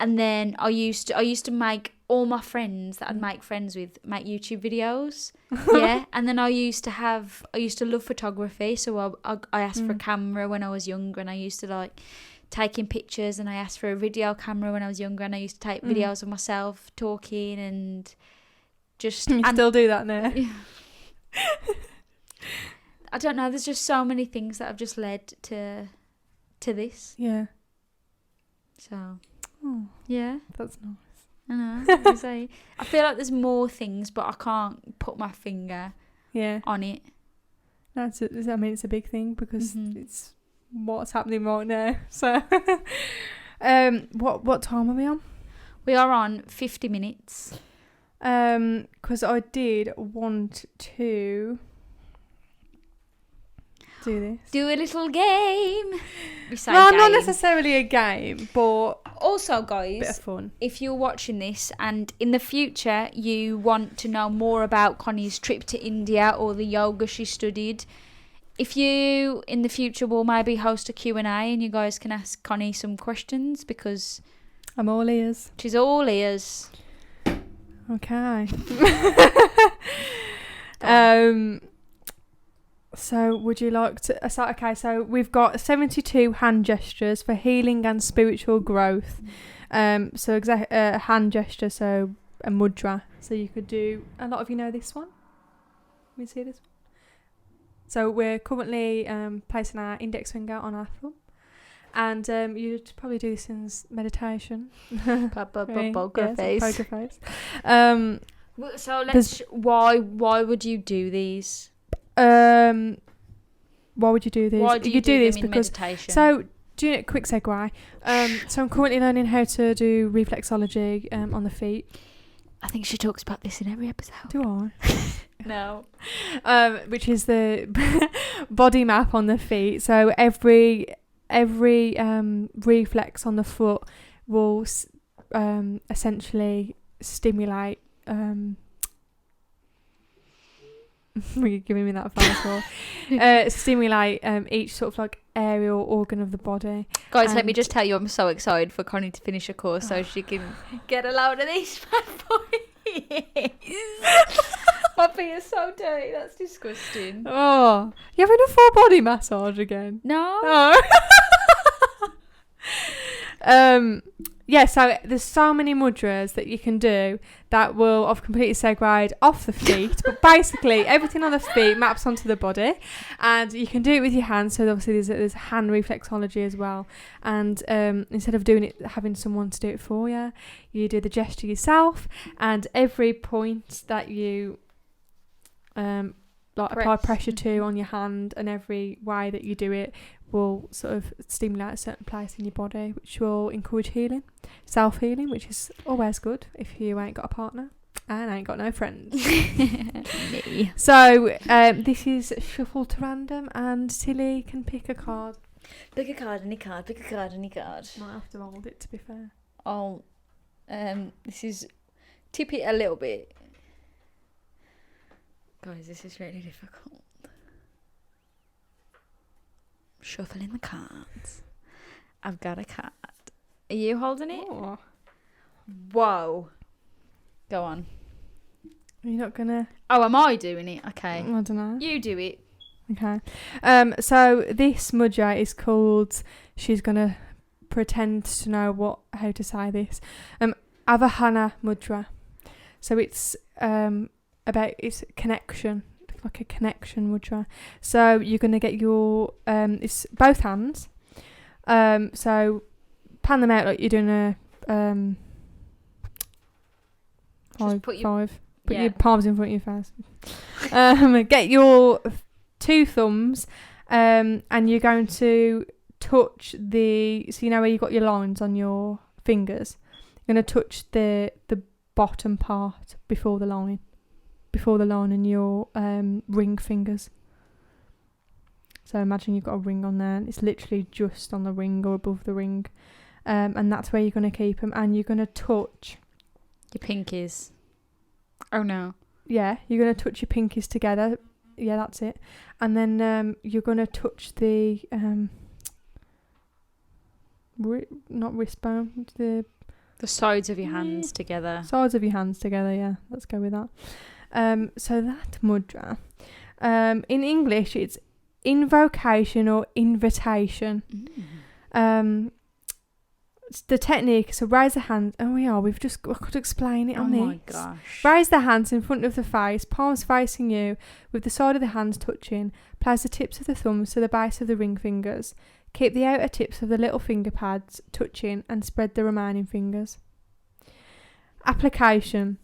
then I used to make all my friends that I'd make friends with make YouTube videos. Yeah. And then I used to love photography. So I asked for a camera when I was younger, and I used to like taking pictures, and I asked for a video camera when I was younger, and I used to take videos of myself talking and just... You still do that now? I don't know, there's just so many things that have just led to this. Yeah. So, yeah. That's nice. I know. I feel like there's more things, but I can't put my finger on it. It's a big thing because it's what's happening right now. So, what time are we on? We are on 50 minutes. Because I did want to do this. Do a little game. No, not necessarily a game, but also, guys, a bit of fun. If you're watching this and in the future you want to know more about Connie's trip to India or the yoga she studied, if you in the future will maybe host a Q&A and you guys can ask Connie some questions, because I'm all ears. She's all ears. Okay. So would you like to start? Okay, so we've got 72 hand gestures for healing and spiritual growth. So hand gesture, so a mudra. So you could do, a lot of you know this one. Let me see this one. So we're currently placing our index finger on our thumb. And you'd probably do this in meditation. Poker face. So why would you do these? Why would you do this? Why do you do this because meditation? So doing a quick segue. So I'm currently learning how to do reflexology on the feet. I think she talks about this in every episode. Do I? No. Which is the body map on the feet. So every reflex on the foot will essentially stimulate. You're giving me that fast stimulate each sort of like area or organ of the body. Guys, let me just tell you, I'm so excited for Connie to finish a course so she can get a load of these bad boys. My feet are so dirty. That's disgusting. Oh, you're having a full body massage again? No. Yeah, so there's so many mudras that you can do that will have completely segued off the feet, but basically everything on the feet maps onto the body, and you can do it with your hands. So obviously there's hand reflexology as well, and instead of doing it, having someone to do it for you, you do the gesture yourself, and every point that you apply pressure to on your hand, and every way that you do it will sort of stimulate a certain place in your body, which will encourage healing, self-healing, which is always good if you ain't got a partner and ain't got no friends. Me. So this is shuffle to random, and Tilly can pick a card. Pick a card, any card. Pick a card, any card. Might have to hold it, to be fair. Oh, this is tip it a little bit. Guys, this is really difficult. Shuffling the cards. I've got a card. Are you holding it? Oh. Whoa. Go on. You're not gonna... Oh, am I doing it? Okay. I don't know. You do it. Okay. So this mudra is called... She's gonna pretend to know how to say this. Avahana mudra. So it's about its connection. Like a connection mudra. So you're going to get your it's both hands, so pan them out like you're doing a Put your palms in front of your face. Get your 2 thumbs, and you're going to touch so you know where you've got your lines on your fingers. You're going to touch the bottom part before the line and your ring fingers. So imagine you've got a ring on there, and it's literally just on the ring or above the ring, and that's where you're going to keep them, and you're going to touch your pinkies. Oh no. Yeah, you're going to touch your pinkies together. Yeah, that's it. And then you're going to touch the not wrist bone, the sides of your hands together. Sides of your hands together, yeah. Let's go with that. So that mudra. In English, it's invocation or invitation. The technique, so raise the hand. Oh, I could explain it on this. Oh my gosh. Raise the hands in front of the face, palms facing you, with the side of the hands touching. Place the tips of the thumbs to the base of the ring fingers. Keep the outer tips of the little finger pads touching and spread the remaining fingers. Application.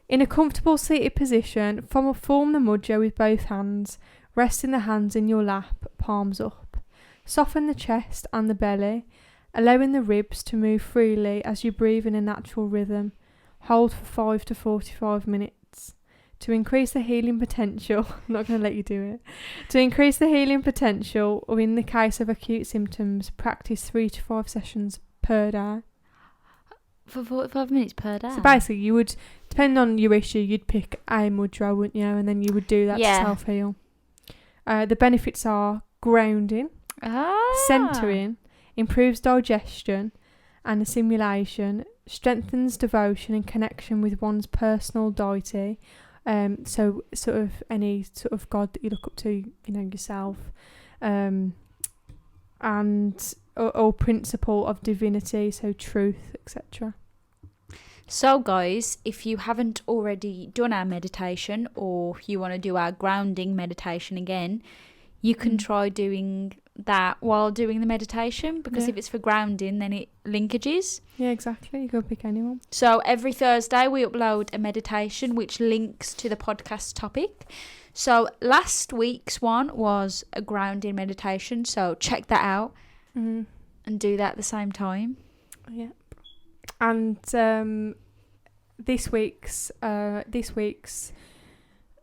In a comfortable seated position, form the mudra with both hands. Resting the hands in your lap, palms up. Soften the chest and the belly, allowing the ribs to move freely as you breathe in a natural rhythm. Hold for 5 to 45 minutes. To increase the healing potential, I'm not going to let you do it. To increase the healing potential, or in the case of acute symptoms, practice 3 to 5 sessions per day. For 45 minutes per day? So basically, you would, depending on your issue, you'd pick a mudra, wouldn't you? And then you would do that to self-heal. The benefits are grounding, centering, improves digestion and assimilation, strengthens devotion and connection with one's personal deity. So sort of any sort of God that you look up to, yourself, and or principle of divinity, so truth, etc. So guys, if you haven't already done our meditation, or you want to do our grounding meditation again, you can try doing that while doing the meditation, because if it's for grounding, then it linkages. Yeah, exactly. You can pick anyone. So every Thursday we upload a meditation which links to the podcast topic. So last week's one was a grounding meditation, so check that out and do that at the same time. Yeah. And this week's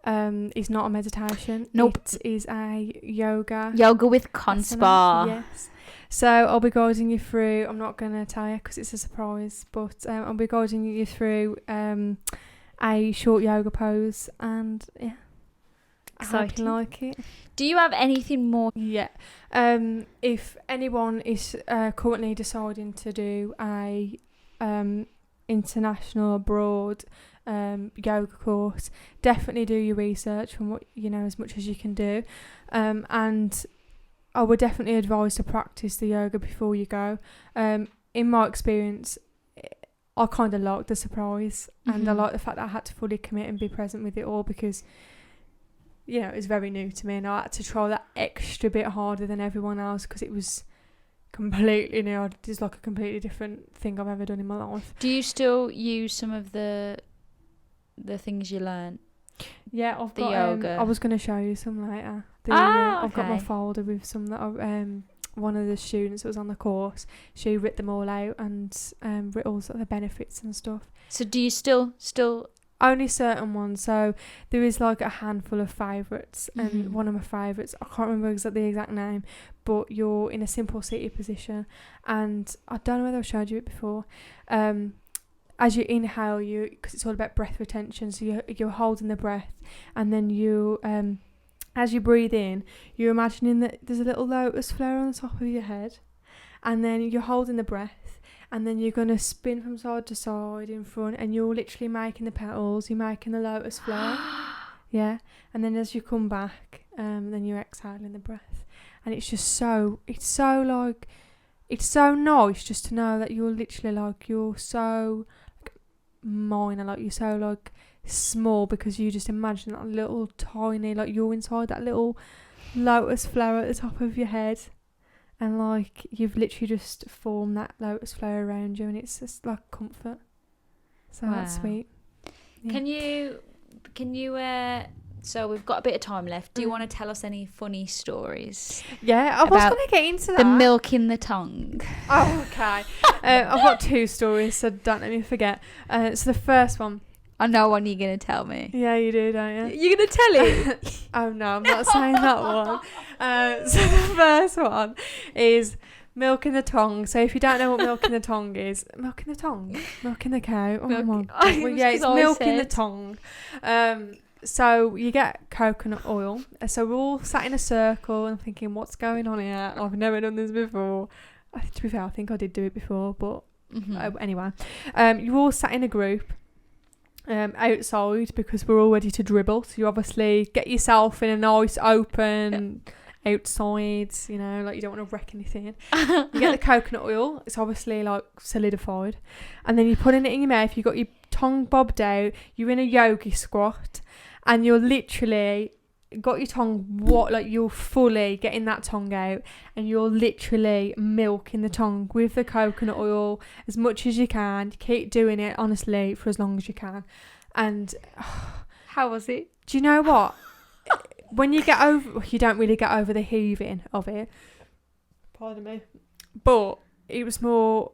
is not a meditation. Nope. It is a yoga with Conspa. Yes. So I'll be guiding you through. I'm not going to tell you because it's a surprise, but I'll be guiding you through a short yoga pose, and yeah, exciting. I hope you like it. Do you have anything more? Yeah. If anyone is currently deciding to do a international abroad yoga course, definitely do your research from what as much as you can do, and I would definitely advise to practice the yoga before you go. In my experience, I kind of liked the surprise, and I like the fact that I had to fully commit and be present with it all, because it was very new to me, and I had to try that extra bit harder than everyone else because it was completely new. It's like a completely different thing I've ever done in my life. Do you still use some of the things you learned? Yeah, I've got yoga. I was going to show you some later. I've got my folder with some that one of the students that was on the course, she writ them all out and writ all sort of the benefits and stuff. So do you still only certain ones? So there is like a handful of favourites, and one of my favourites, I can't remember the exact name, but you're in a simple seated position, and I don't know whether I've showed you it before. As you inhale, because it's all about breath retention, so you're holding the breath, and then you as you breathe in, you're imagining that there's a little lotus flower on the top of your head, and then you're holding the breath, and then you're going to spin from side to side in front, and you're literally making the petals, you're making the lotus flower. Yeah. And then as you come back, then you're exhaling the breath, and it's so nice just to know that you're literally you're so minor, you're so small, because you just imagine that little tiny, you're inside that little lotus flower at the top of your head, and like you've literally just formed that lotus flower around you, and it's just like comfort. So that's sweet. Yeah. Can you so we've got a bit of time left. Do you want to tell us any funny stories? Yeah, I was going to get into that. The milking the tongue. Oh, okay. I've got 2 stories, so don't let me forget. So the first one. I know one you're going to tell me. Yeah, you do, don't you? You're going to tell it? Oh, no, I'm not saying that one. So the first one is milking the tongue. So if you don't know what milking the tongue is, milking the tongue? Milking the cow? Oh, my God. Well, yeah, it's milking the tongue. So you get coconut oil. So we're all sat in a circle and thinking, what's going on here? I've never done this before. To be fair, I think I did do it before, but anyway. You're all sat in a group outside because we're all ready to dribble. So you obviously get yourself in a nice open outside, you know, like you don't want to wreck anything. You get the coconut oil. It's obviously like solidified. And then you're putting it in your mouth. You've got your tongue bobbed out. You're in a yogi squat. And you're literally got your tongue, you're fully getting that tongue out, and you're literally milking the tongue with the coconut oil as much as you can. Keep doing it, honestly, for as long as you can. And how was it? Do you know what? When you get over, you don't really get over the heaving of it. Pardon me. But it was more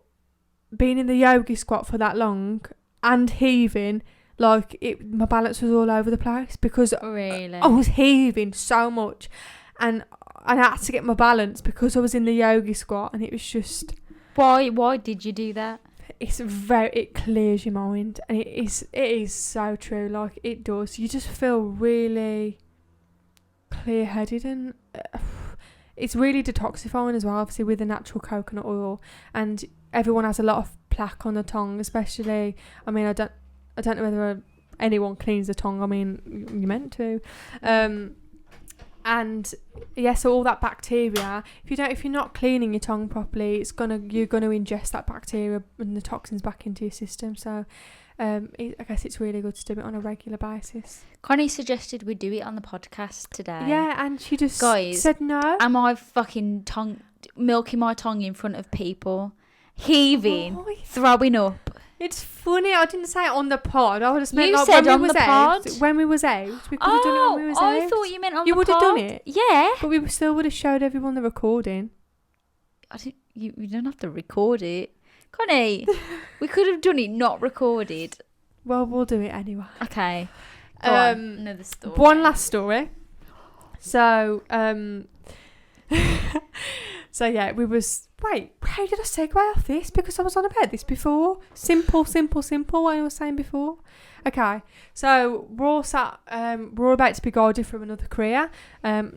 being in the yogi squat for that long and heaving. Like, my balance was all over the place because really? I was heaving so much, and I had to get my balance because I was in the yogi squat, and it was just... Why did you do that? It clears your mind, and it is so true. Like, it does. You just feel really clear-headed, and it's really detoxifying as well, obviously, with the natural coconut oil, and everyone has a lot of plaque on the tongue, especially... I mean, I don't know whether anyone cleans the tongue. I mean, you're meant to. And yeah, so all that bacteria, if you're not cleaning your tongue properly, you're gonna ingest that bacteria and the toxins back into your system. So I guess it's really good to do it on a regular basis. Connie suggested we do it on the podcast today. Yeah, and she just said no. Am I fucking milking my tongue in front of people, heaving, throwing up? It's funny, I didn't say it on the pod. I would have meant you like said when on we was the out. pod. When we was out, we could have done it when we was out. I thought you meant on you the pod. You would have done it. Yeah, but we still would have showed everyone the recording. You don't have to record it, Connie. We could have done it not recorded. Well, we'll do it anyway. Okay. Go on. Another story. One last story. So, so yeah, we was... Wait, how did I segue off this? Because I was on about this before. Simple, what I was saying before. Okay, so we're all sat, we're all about to be guided from another Kriya.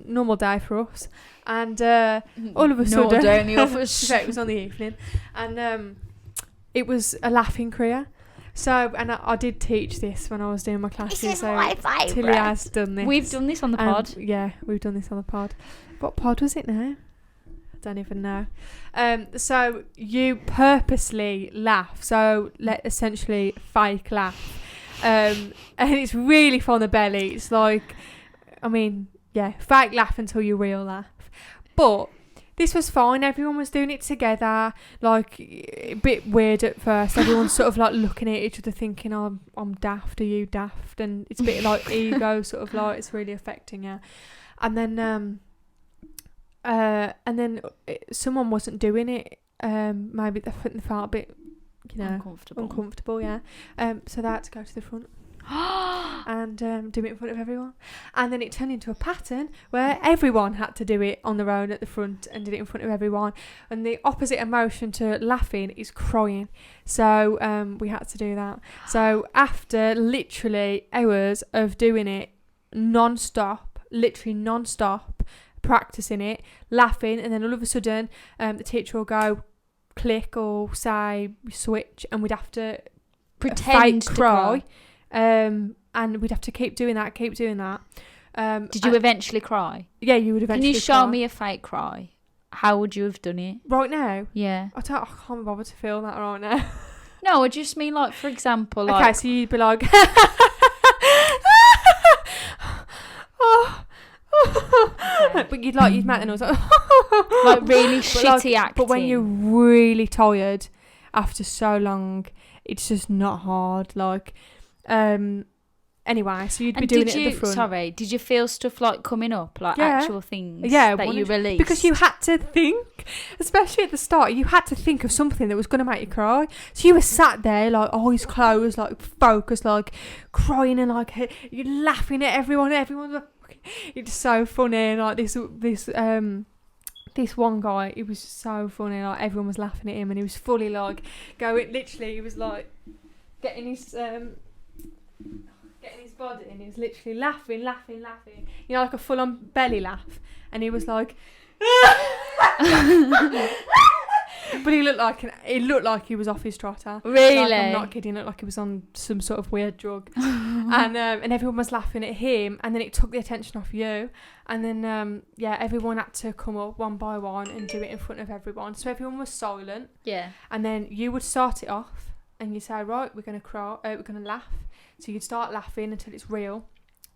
Normal day for us. And all of a sudden... Normal day in the office. It was on the evening. And it was a laughing Kriya. So, and I did teach this when I was doing my classes. This is so my favourite. Tilly has done this. We've done this on the pod. Yeah, we've done this on the pod. What pod was it now? I don't even know. So you purposely laugh. So essentially fake laugh. And it's really from the belly. It's like, I mean, yeah, fake laugh until you real laugh. But this was fine. Everyone was doing it together. Like, a bit weird at first. Everyone's sort of like looking at each other thinking, oh, I'm daft, are you daft? And it's a bit like ego, sort of like it's really affecting you. And then someone wasn't doing it. Maybe they felt a bit, uncomfortable, yeah. So they had to go to the front and do it in front of everyone. And then it turned into a pattern where everyone had to do it on their own at the front and did it in front of everyone. And the opposite emotion to laughing is crying. So we had to do that. So after literally hours of doing it non-stop, practicing it, laughing, and then all of a sudden the teacher will go click or say switch, and we'd have to pretend to cry. And we'd have to keep doing that. Did you eventually cry? Yeah, you would eventually. Can you show me a fake cry? How would you have done it right now? Yeah, I can't bother to feel that right now. No, I just mean like, for example, like, okay, so you'd be like But you'd make the noise like really shitty acting. But when you're really tired after so long, it's just not hard. Anyway, so you'd be doing it at the front. Sorry, did you feel stuff coming up, actual things that you released? Because you had to think, especially at the start, you had to think of something that was going to make you cry. So you were sat there, eyes closed, focused, crying and you're laughing at everyone. Everyone's it's so funny. And this one guy, it was so funny. Everyone was laughing at him, and he was fully going. Literally, he was getting his body, and he was literally laughing, a full-on belly laugh, and he was but he looked like he was off his trotter. Really? I'm not kidding. Looked like he was on some sort of weird drug. And everyone was laughing at him, and then it took the attention off you, and then everyone had to come up one by one and do it in front of everyone, so everyone was silent. Yeah. And then you would start it off, and you say, right, we're gonna cry, we're gonna laugh. So you'd start laughing until it's real.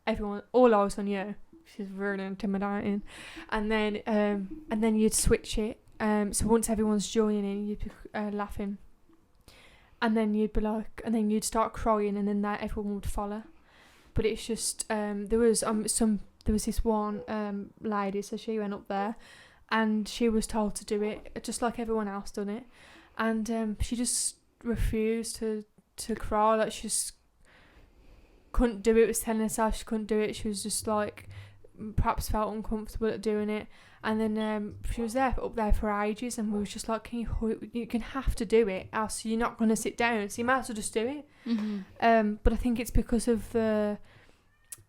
Everyone, all eyes on you, which is really intimidating. And then you'd switch it. So once everyone's joining in, you'd be laughing. And then you'd be and then you'd start crying, and then everyone would follow. But it's just there was this one lady, so she went up there, and she was told to do it just like everyone else done it, and she just refused to cry. She just couldn't do it. Was telling herself she couldn't do it. She was just perhaps felt uncomfortable at doing it, and then she was up there for ages, and we was just you can have to do it, else you're not going to sit down, so you might as well just do it. Mm-hmm. But I think it's because of the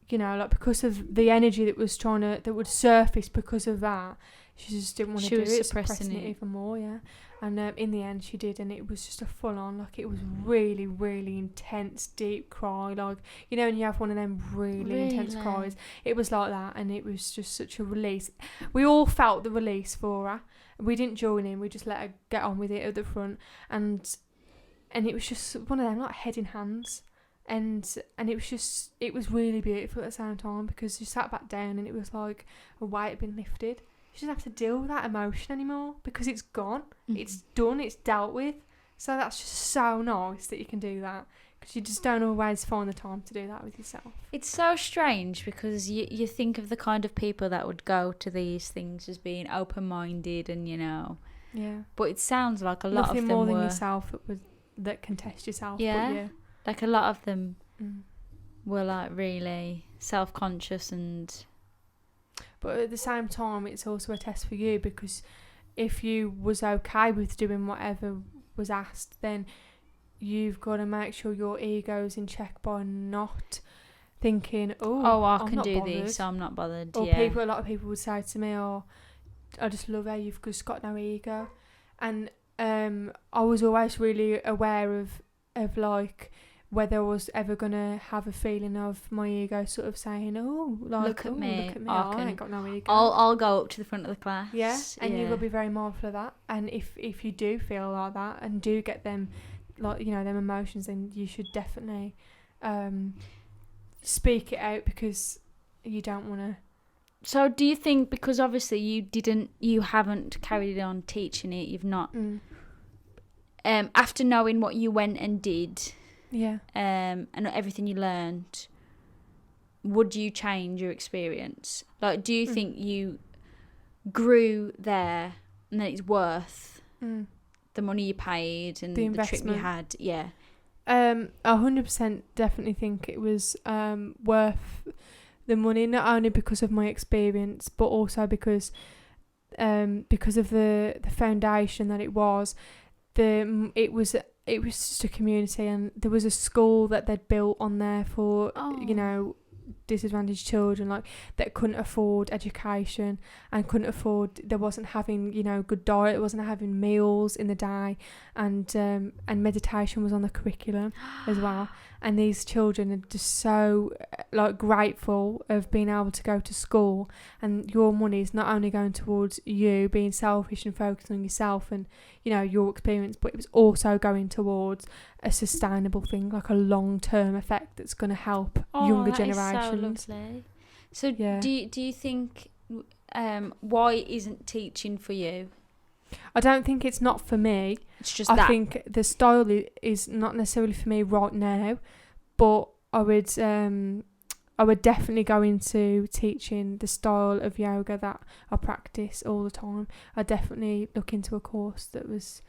because of the energy that would surface because of that. She just didn't want to do it, suppressing it even more, yeah. And in the end she did, and it was just a full on, it was really, really intense, deep cry, when you have one of them really intense cries. It was like that, and it was just such a release. We all felt the release for her. We didn't join in, we just let her get on with it at the front, and it was just one of them, head in hands. And it was really beautiful at the same time, because you sat back down and it was like a weight had been lifted. You shouldn't have to deal with that emotion anymore, because it's gone. Mm-hmm. It's done. It's dealt with. So that's just so nice that you can do that, because you just don't always find the time to do that with yourself. It's so strange, because you think of the kind of people that would go to these things as being open-minded and, Yeah. But it sounds like a lot Nothing of them more were... than yourself that can test yourself. Yeah. A lot of them were really self-conscious and... But at the same time, it's also a test for you, because if you was okay with doing whatever was asked, then you've got to make sure your ego's in check by not thinking, I can do this, so I'm not bothered. Or a lot of people would say to me, I just love how you've just got no ego. And I was always really aware of whether I was ever going to have a feeling of my ego sort of saying, look at me, I ain't got no ego. I'll go up to the front of the class. Yeah, and you will be very mindful of that. And if you do feel like that and do get them, them emotions, then you should definitely speak it out, because you don't want to. So do you think, because obviously you haven't carried on teaching it, you've not, after knowing what you went and did... Yeah. And everything you learned, would you change your experience? Do you think you grew there and that it's worth the money you paid and the trip you had? Yeah. 100% definitely think it was worth the money, not only because of my experience, but also because of the foundation that it was. It was just a community, and there was a school that they'd built on there for disadvantaged children that couldn't afford education and they wasn't having good diet, wasn't having meals in the day, and meditation was on the curriculum as well. And these children are just so grateful of being able to go to school, and your money is not only going towards you being selfish and focusing on yourself and your experience, but it was also going towards a sustainable thing, a long-term effect that's going to help younger generations. Is so lovely. So yeah. Do you think why isn't teaching for you? I don't think it's not for me. It's just I think the style is not necessarily for me right now, but I would definitely go into teaching the style of yoga that I practice all the time. I'd definitely look into a course that was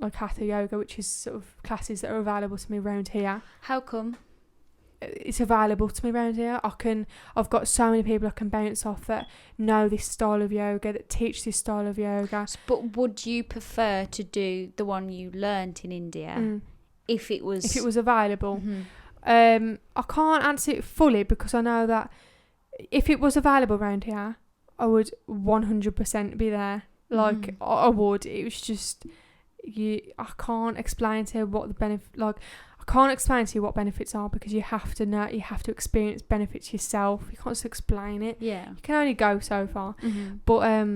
like Hatha yoga, which is sort of classes that are available to me around here. How come? It's available to me around here. I've got so many people I can bounce off that know this style of yoga, that teach this style of yoga. But would you prefer to do the one you learnt in India if it was available? I can't answer it fully because I know that if it was available around here, I would 100% be there. Like I would. It was just I can't explain to you what the benefit. Like I can't explain to you what benefits are because you have to know. You have to experience benefits yourself. You can't just explain it. Yeah. You can only go so far. But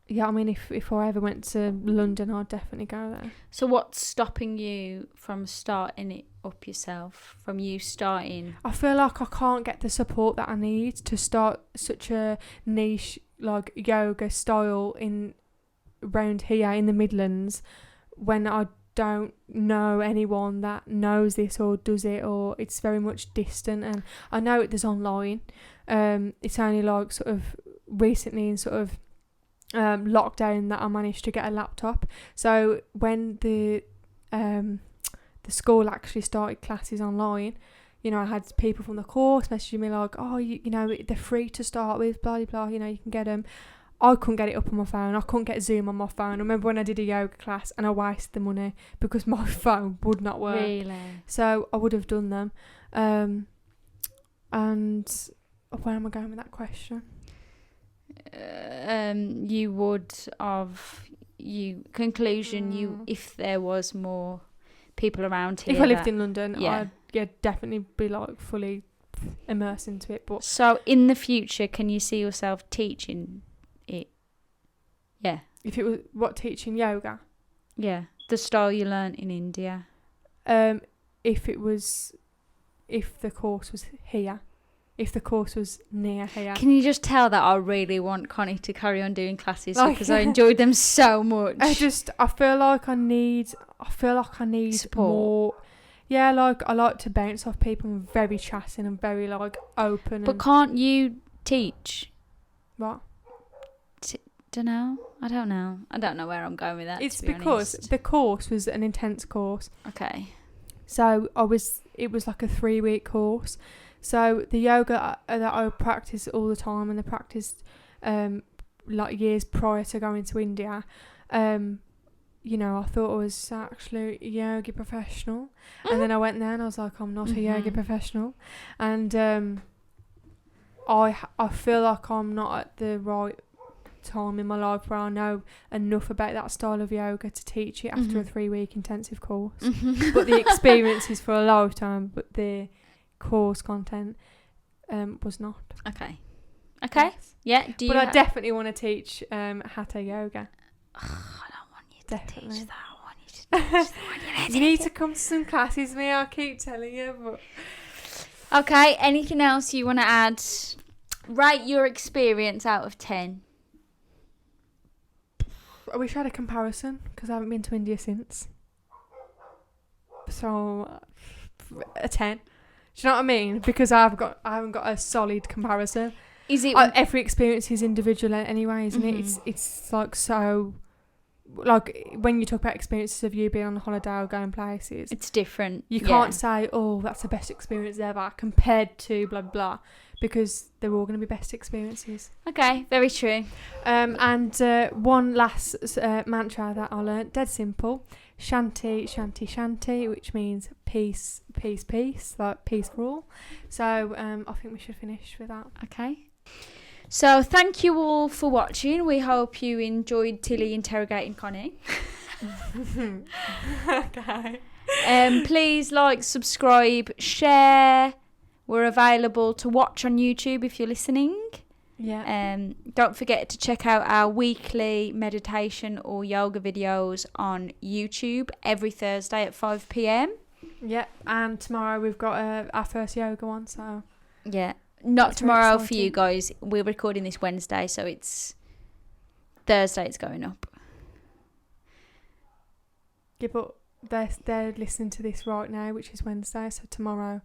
yeah, I mean, if I ever went to London, I'd definitely go there. So what's stopping you from starting it up yourself? From you starting? I feel like I can't get the support that I need to start such a niche like yoga style around here in the Midlands when I don't know anyone that knows this or does it, or it's very much distant. And I know there's online. It's only like sort of recently in sort of lockdown that I managed to get a laptop. So when the school actually started classes online, you know, I had people from the course messaging me like, oh, you know, they're free to start with, blah, blah, blah, you know, you can get them. I couldn't get it up on my phone. I couldn't get Zoom on my phone. I remember when I did a yoga class and I wasted the money because my phone would not work. Really? So I would have done them. And where am I going with that question? You would have if there was more people around here. If I lived in London, I'd definitely be like fully immersed into it. But so in the future, can you see yourself teaching it? Yeah. If it was teaching yoga? Yeah, the style you learnt in India. If the course was here. If the course was near here. Can you just tell that I really want Connie to carry on doing classes because I enjoyed them so much. I feel like I need support. More. Yeah, like I like to bounce off people. I'm very chatting and very like open. But can't you teach? What? Don't know. I don't know. I don't know where I'm going with that. It's because the course was an intense course. Okay. So it was like a 3-week course. So the yoga that I practice all the time, and I practiced like years prior to going to India, you know, I thought I was actually a yoga professional. And then I went there and I was like, I'm not a yoga professional. And I feel like I'm not at the right time in my life where I know enough about that style of yoga to teach it after a 3-week intensive course. But the experience is for a lifetime, but the course content was not. Okay. Yes. Yeah. But I definitely want to teach Hatha yoga. I don't want you to teach that. I want you to teach that. You need to come to some classes, me. I keep telling you. But okay. Anything else you want to add? Rate your experience out of 10. I wish I had a comparison because I haven't been to India since. So a 10. Do you know what I mean? Because I haven't got a solid comparison. Is it every experience is individual anyway, isn't it? It's like so. Like when you talk about experiences of you being on a holiday or going places, it's different. You can't say, "Oh, that's the best experience ever," compared to blah blah, because they're all going to be best experiences. Okay, very true. And one last mantra that I learnt, dead simple. Shanti, shanti, shanti, which means peace, peace, peace, like peace for all. So I think we should finish with that. Okay. So thank you all for watching. We hope you enjoyed Tilly interrogating Connie. Okay. Please like, subscribe, share. We're available to watch on YouTube if you're listening. Yeah. Don't forget to check out our weekly meditation or yoga videos on YouTube every Thursday at 5 p.m. Yeah, and tomorrow we've got our first yoga one, so yeah. Not tomorrow for you guys. We're recording this Wednesday, so it's Thursday it's going up. Yeah, but they're listening to this right now, which is Wednesday, so tomorrow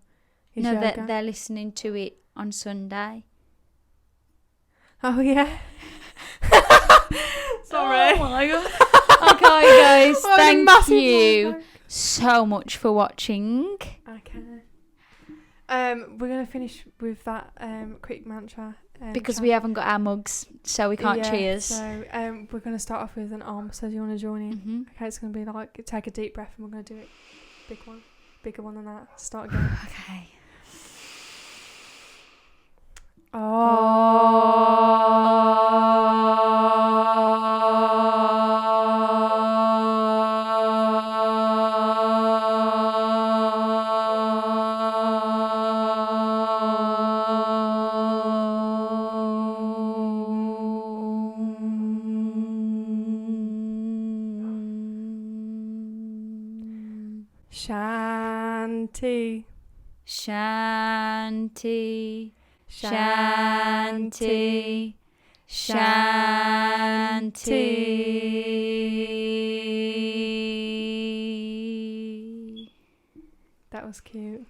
is no, yoga. they're listening to it on Sunday. Oh, yeah. Sorry. Oh, my God. Okay, guys. Thank you so much for watching. Okay. We're going to finish with that quick mantra. Because we haven't got our mugs, so we can't cheers. So we're going to start off with an arm. So do you want to join in? Mm-hmm. Okay, it's going to be like, take a deep breath and we're going to do it. Bigger one than that. Start again. Okay. Shanti. Shanti. Shanti. Shanti. That was cute.